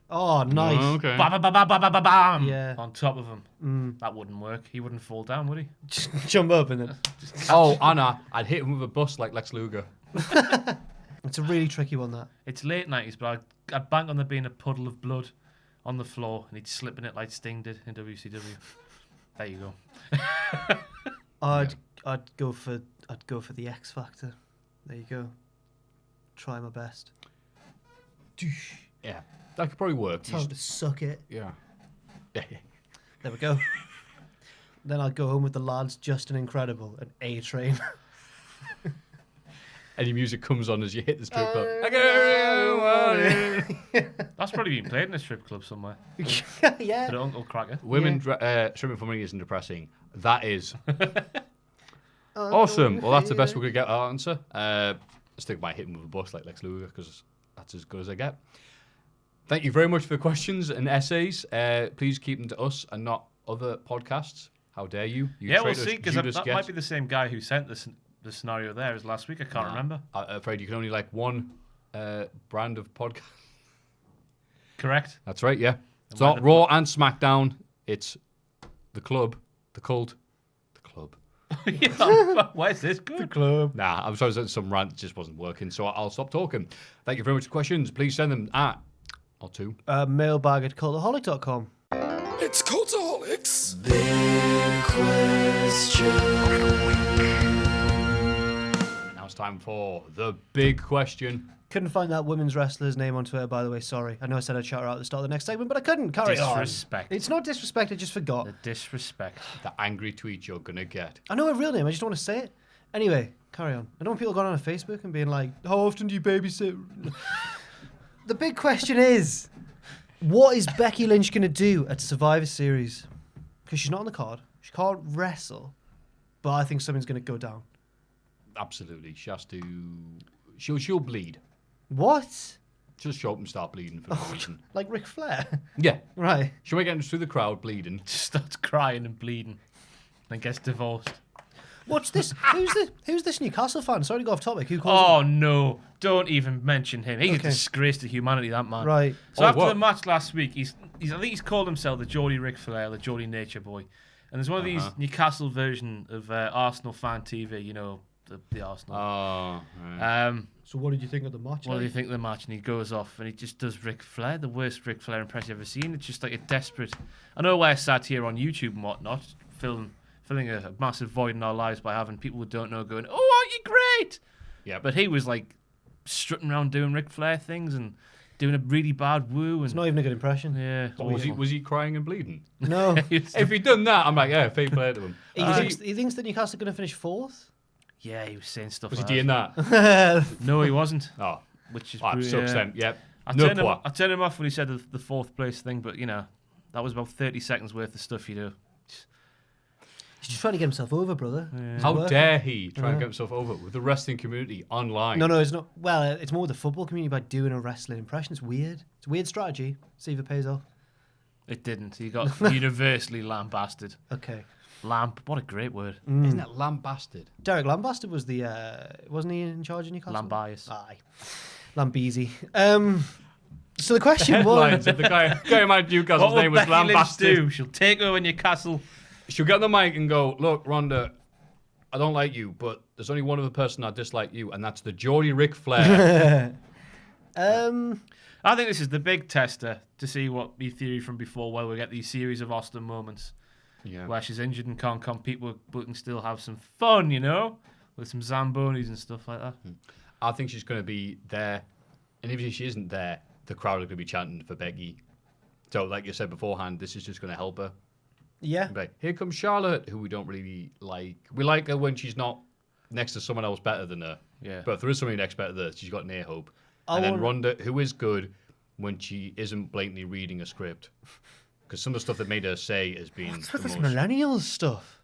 Oh, nice. Oh, okay. Ba ba ba ba ba ba ba bam. Yeah. On top of him. That wouldn't work. He wouldn't fall down, would he? Just jump up and then. Oh, Anna, I'd hit him with a bus like Lex Luger. It's a really tricky one. That. It's late 90s, but I'd bank on there being a puddle of blood on the floor and he'd slip in it like Sting did in WCW. There you go. I'd go for the X Factor. There you go. Try my best. Yeah, that could probably work. Time to suck it. Yeah. There we go. Then I'd go home with the lads, Justin Incredible, and A Train. Any music comes on as you hit the strip club. That's probably been played in a strip club somewhere. Yeah. But Uncle Cracker. Women stripping for money isn't depressing. That is. Awesome. Well, that's the best we're going to get our answer. Let's think about hitting with a bus like Lex Luger because that's as good as I get. Thank you very much for the questions and essays. Please keep them to us and not other podcasts. How dare you? Yeah, we'll traitorous see, because Judas that get. might be the same guy who sent the scenario there as last week. I can't remember. I'm afraid you can only like one brand of podcast. Correct. That's right, yeah. It's why not the- Raw and SmackDown. It's the club, the cult, the club. Where's this good? Club. Nah, I'm sorry, some rant just wasn't working, so I'll stop talking. Thank you very much for questions. Please send them at or to. Mailbag at cultaholic.com. It's Cultaholics. Now it's time for the big question. Couldn't find that women's wrestler's name on Twitter, by the way. Sorry. I know I said I'd shout her out at the start of the next segment, but I couldn't. Carry on. Disrespect. It's not disrespect. I just forgot. The disrespect. The angry tweet you're going to get. I know her real name. I just don't want to say it. Anyway, carry on. I don't want people going on Facebook and being like, how often do you babysit? The big question is, what is Becky Lynch going to do at Survivor Series? Because she's not on the card. She can't wrestle. But I think something's going to go down. Absolutely. She has to... She'll bleed. What? Just show up and start bleeding for no reason. Like Ric Flair? Yeah. Right. She'll make it through the crowd bleeding. Just starts crying and bleeding, and gets divorced. What's this? Who's this Newcastle fan? Sorry to go off topic. Who calls Oh him? no! Don't even mention him. He's Okay. a disgrace to humanity. That man. Right. So Oh, after what? the match last week, I think he's called himself the Geordie Ric Flair, the Geordie Nature Boy, and there's one of these Newcastle version of Arsenal Fan TV. You know, the Arsenal. Oh, right. So what did you think of the match? What do you think of the match? And he goes off and he just does Ric Flair, the worst Ric Flair impression I've ever seen. It's just like a desperate... I know we're sat here on YouTube and whatnot, filling a massive void in our lives by having people who don't know going, oh, aren't you great? Yeah. But he was like strutting around doing Ric Flair things and doing a really bad woo. And It's not even a good impression. yeah. Was he crying and bleeding? No. If he'd done that, I'm like, yeah, fair play to him. He thinks that Newcastle are going to finish fourth? Yeah, he was saying stuff Was he like doing that. that? No, he wasn't. Oh, Which is to pretty, some extent, yeah. I No turned pois. him off when he said the fourth place thing, but you know, that was about 30 seconds worth of stuff you do. He's just trying to get himself over, brother. How dare he try and get himself over with the wrestling community online? No, it's not. Well, it's more with the football community by doing a wrestling impression. It's weird. It's a weird strategy. See if it pays off. It didn't. He got universally lambasted. Okay. Lamp, what a great word. Isn't it lambasted? Derek Lambasted was the... wasn't he in charge of Newcastle? Lambias. Aye. Lambeezy. So the question Headlines. was... If the guy in my Newcastle's What name will was Becky Lynch lambasted. do? She'll take over Newcastle. She'll get on the mic and go, look, Rhonda, I don't like you, but there's only one other person I dislike you, and that's the Geordie Ric Flair. I think this is the big tester to see what your theory from before, where we get these series of Austin moments Yeah. where she's injured and can't compete, but can still have some fun, you know, with some Zambonis and stuff like that. I think she's going to be there, and even if she isn't there, the crowd are going to be chanting for Becky. So, like you said beforehand, this is just going to help her. Yeah. Like, here comes Charlotte, who we don't really like. We like her when she's not next to someone else better than her. Yeah. But if there is somebody next better than her, she's got near hope. And then Rhonda, who is good when she isn't blatantly reading a script. Because some of the stuff that made her say has been What's with the this most... millennials stuff?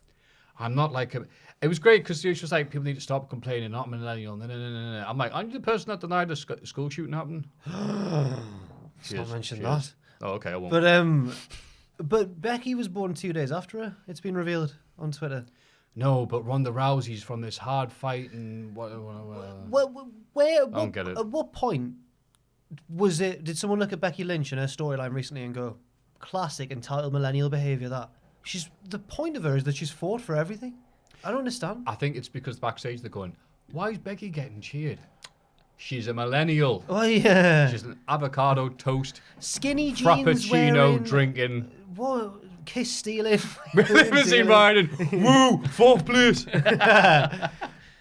I'm not like a... It was great because she was just like, people need to stop complaining, not millennial. No. I'm like, aren't you the person that denied the school shooting happened? Let's not mention that. Oh, okay, I won't. But Becky was born 2 days after her. It's been revealed on Twitter. No, but Ronda Rousey's from this hard fight and what? Where? I don't get it. At what point was it? Did someone look at Becky Lynch and her storyline recently and go, "Classic entitled millennial behavior"? That the point of her is that she's fought for everything. I don't understand. I think it's because backstage they're going, "Why is Becky getting cheered? She's a millennial. Oh yeah, She's an avocado toast, skinny jeans frappuccino wearing, drinking, what kiss stealing, limousine riding. Woo, fourth place."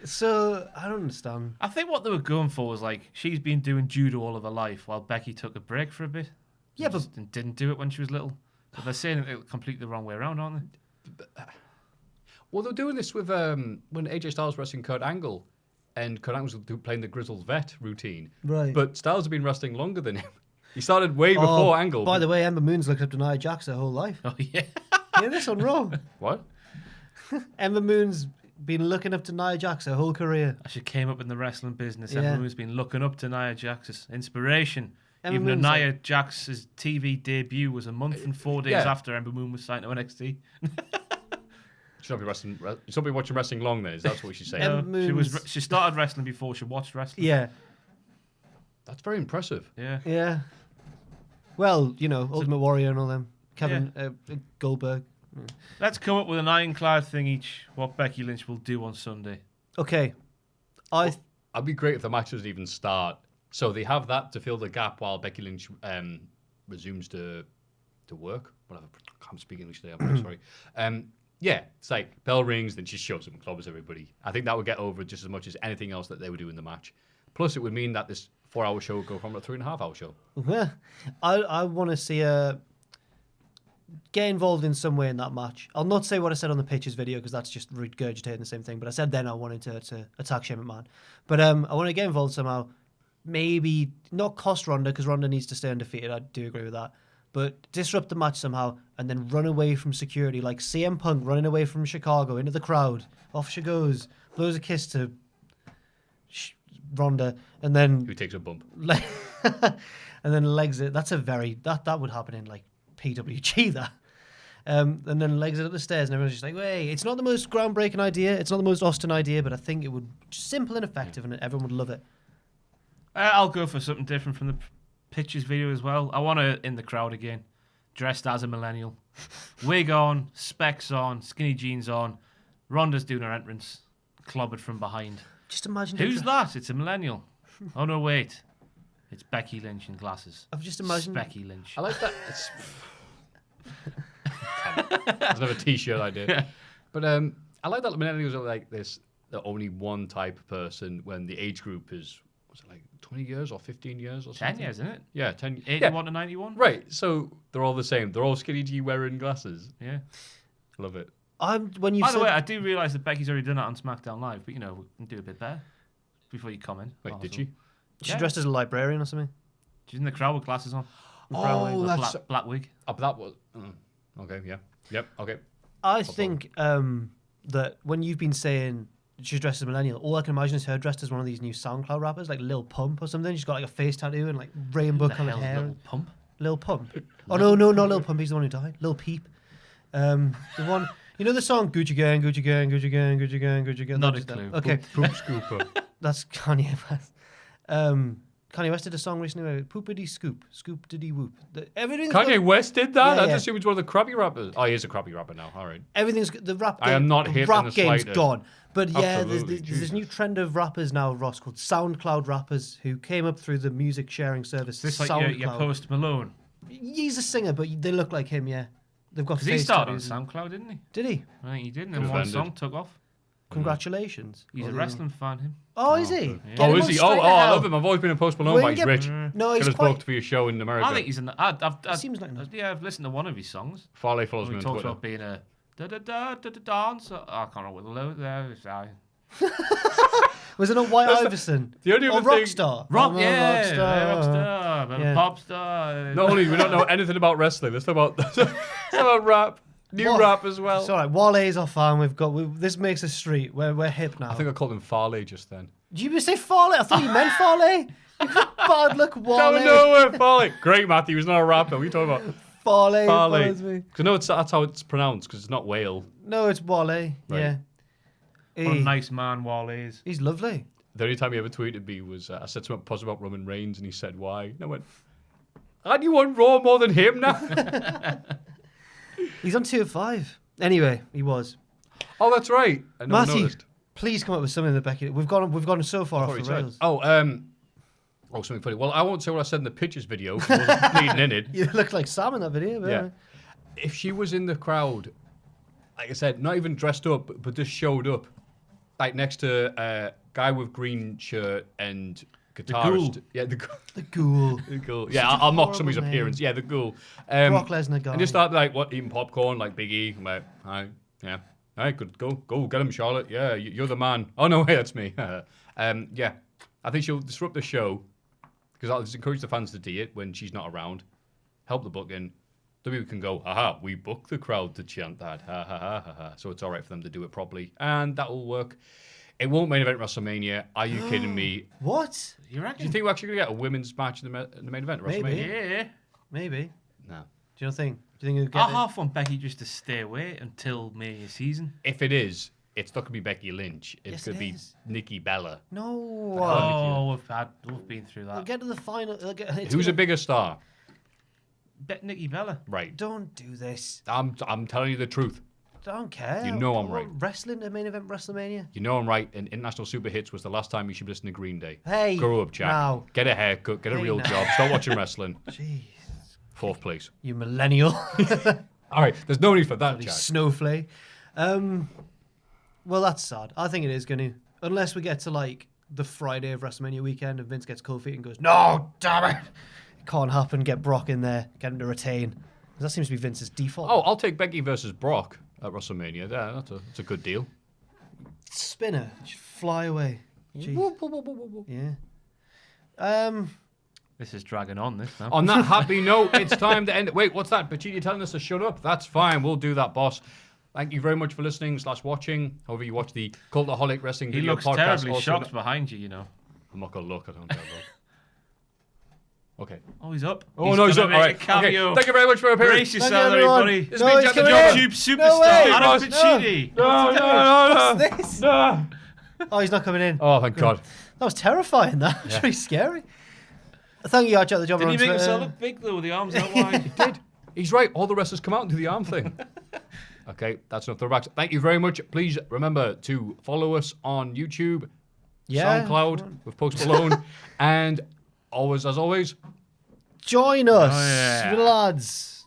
So I don't understand. I think what they were going for was like, she's been doing judo all of her life while Becky took a break for a bit. Yeah, but And didn't do it when she was little. So they're saying it completely the wrong way around, aren't they? Well, they're doing this with when AJ Styles was wrestling Kurt Angle, and Kurt Angle was playing the Grizzled Vet routine. Right. But Styles had been wrestling longer than him. He started way before Angle. By the way, Ember Moon's looked up to Nia Jax her whole life. Oh, yeah. Hear this on Raw. What? Ember Moon's been looking up to Nia Jax her whole career. She came up in the wrestling business. Yeah. Everyone's been looking up to Nia Jax's inspiration. Ember Even though Moon's Nia Jax's TV debut was a month and 4 days after Ember Moon was signed to NXT. Should not be watching wrestling long then, is that what she's saying? Ember She started wrestling before she watched wrestling. Yeah. That's very impressive. Yeah. Yeah. Well, you know, Ultimate Warrior and all them. Kevin Goldberg. Let's come up with an ironclad thing each, what Becky Lynch will do on Sunday. Okay. I'd be great if the match doesn't even start. So they have that to fill the gap while Becky Lynch resumes to work. Whatever. I can't speak English today. I'm very sorry. Yeah, it's like bell rings, then she shows up and clobbers everybody. I think that would get over just as much as anything else that they would do in the match. Plus, it would mean that this 4-hour show would go from a 3.5-hour show. I want to see a get involved in some way in that match. I'll not say what I said on the Pitches video because that's just regurgitating the same thing. But I said then I wanted to attack Shane McMahon. But I want to get involved somehow. Maybe not cost Ronda because Ronda needs to stay undefeated. I do agree with that. But disrupt the match somehow and then run away from security like CM Punk running away from Chicago into the crowd. Off she goes. Blows a kiss to Ronda and then... Who takes a bump. and then legs it. That's a very... That would happen in like PWG, that. And then legs it up the stairs and everyone's just like, hey, it's not the most groundbreaking idea. It's not the most Austin idea, but I think it would be simple and effective and everyone would love it. I'll go for something different from the Pitches video as well. I want her in the crowd again, dressed as a millennial. Wig on, specs on, skinny jeans on. Ronda's doing her entrance, clobbered from behind. Just imagine... Who's that? It's a millennial. Oh, no, wait. It's Becky Lynch in glasses. I've just imagined... Becky Lynch. I like that. It's... That's another T-shirt idea. Yeah. But I like that millennials are like this. They're only one type of person when the age group is, was it like 20 years or 15 years or something? 10 years, isn't it? Yeah, 10. 81 to 91? Right, so they're all the same. They're all skinny G wearing glasses. Yeah. Love it. By the way, I do realise that Becky's already done that on SmackDown Live, but, we can do a bit better before you comment. Wait, did she? She dressed as a librarian or something? She's in the crowd with glasses on. Oh, that's... Black wig. Oh, but that was... okay, yeah. Yep, okay. I think that when you've been saying she's dressed as a millennial, all I can imagine is her dressed as one of these new SoundCloud rappers, like Lil Pump or something. She's got like a face tattoo and like rainbow coloured hair. Lil Pump? Lil Pump. Oh, no, not Lil Pump. He's the one who died. Lil Peep. The one... You know the song Gucci Gang, Gucci Gang, Gucci Gang, Gucci Gang, Gucci Gang? Not a clue. Okay. Poop Scooper. That's Kanye West. Kanye West did a song recently, Poopity Scoop, Scoop Diddy Whoop. Kanye West did that? Yeah, I just assumed he was one of the crappy rappers. Oh, he is a crappy rapper now. All right. Everything's... The rap game... I am not hip rap in the game's slightest. gone. But yeah, there's Absolutely, this new trend of rappers now, Ross, called SoundCloud rappers who came up through the music sharing service. Is this like SoundCloud. your Post Malone? He's a singer, but they look like him, yeah. They've got Because face he started on tattoos. SoundCloud, didn't he? Did he? I think he did, and Could then have one ended. song took off. Congratulations. He's Or a the- wrestling fan, him. Oh, is he? Yeah. Get Oh, him is on he? straight Oh, to I hell. love him. I've always been a Post Malone, When but he's get- rich. No, he's Get us quite... booked for your show in America. I think he's in the... I've Seems like that. Yeah, I've listened to one of his songs. Farley follows He me on talks Twitter. about being a da-da-da dancer. I can't remember what the low there is. Was it not White Iverson? The only Or other thing... Rockstar? Rock, I'm a yeah, rockstar. rockstar, Yeah. pop star. Not only we don't know anything about wrestling, let's talk about rap. New What? rap as well. It's all right. Wale's our fan. This makes us street. We're hip now. I think I called him Farley just then. Did you say Farley? I thought you meant Farley. Bad luck, Out of Wale. nowhere, Farley. Great, Matthew. He's not a rapper. What are you talking about? Farley. Farley. follows me. Because no, that's how it's pronounced. Because it's not Whale. No, it's Wale. Right. Yeah. What a nice man Wall is. He's lovely. The only time he ever tweeted me was I said something positive about Roman Reigns, and he said why. And I went, "Aren't you on Raw more than him now?" He's on 2 of 5. Anyway, he was. Oh, that's right. I never Matthew, noticed. please come up with something that Becky. We've gone so far off the Sorry, rails. oh, something funny. Well, I won't say what I said in the Pitches video. 'Cause I wasn't bleeding in it. You look like Sam in that video. But Yeah. If she was in the crowd, like I said, not even dressed up, but just showed up, like next to a guy with green shirt and guitarist. Ghoul. Yeah, the Ghoul. The Ghoul. The Ghoul. Such Yeah, a I'll mock horrible somebody's name. appearance. Yeah, the Ghoul. Brock Lesnar guy. And just started like eating popcorn like Big E. I'm like, hi, yeah, all right, good, go get him, Charlotte. Yeah, you're the man. Oh no, hey, that's me. Yeah, I think she'll disrupt the show because I'll just encourage the fans to do it when she's not around. Help the booking. WWE can go, haha, we book the crowd to chant that, ha ha ha ha ha. So it's all right for them to do it properly, and that will work. It won't main event WrestleMania. Are you kidding me? What? You Do reckon? you think we're actually going to get a women's match in the main event of Maybe. WrestleMania? Yeah. Maybe. No. Do you not think? Do you think it'll get I it? half want Becky just to stay away until Mania season. If it is, it's not going to be Becky Lynch. It's Yes, going to it be is. Nikki Bella. No. Oh, we've been through They'll that. get to the final. Who's a bigger star? Bet Nikki Bella. Right. Don't do this. I'm telling you the truth. Don't care. You know I'm I want right. Wrestling to main event WrestleMania. You know I'm right. And International Super Hits was the last time you should listen to Green Day. Hey. Grow up, Jack. Now. Get a haircut. Get a Hey, real now. job. Stop watching wrestling. Jeez. 4th place. You millennial. All right. There's no need for that, Bloody Jack. snowflake. Well, that's sad. I think it is going to. Unless we get to like the Friday of WrestleMania weekend and Vince gets cold feet and goes, no, damn it. It can't happen. Get Brock in there. Get him to retain. That seems to be Vince's default. Oh, I'll take Becky versus Brock at WrestleMania. Yeah, that's a good deal. Spinner. Just fly away. Jeez. Yeah. This is dragging on, this now. On that happy note, it's time to end it. Wait, what's that? Pachidi telling us to shut up? That's fine. We'll do that, boss. Thank you very much for listening / watching. However you watch the Cultaholic Wrestling He Video looks Podcast. terribly Also- shocked behind you, you know. I'm not going to look. I don't care about. Okay. Oh, he's up. Oh, no, he's gonna up. All make right. a cameo. Okay. Thank you very much for appearing. Brace Thank yourself, you, everyone. everybody. It's No, me, he's Jack the coming Job. in. YouTube No superstar, way. Adam No. Pachidi. What's this? No. Oh, he's not coming in. Oh, thank God. That was terrifying. That was really scary. Thank you, Jack the Job. Didn't he make himself look big, though, with the arms out wide? He did. He's right. All the wrestlers come out and do the arm thing. Okay, that's enough throwbacks. Thank you very much. Please remember to follow us on YouTube, SoundCloud with Post Malone, and always, as always, Join us, Oh, yeah. lads.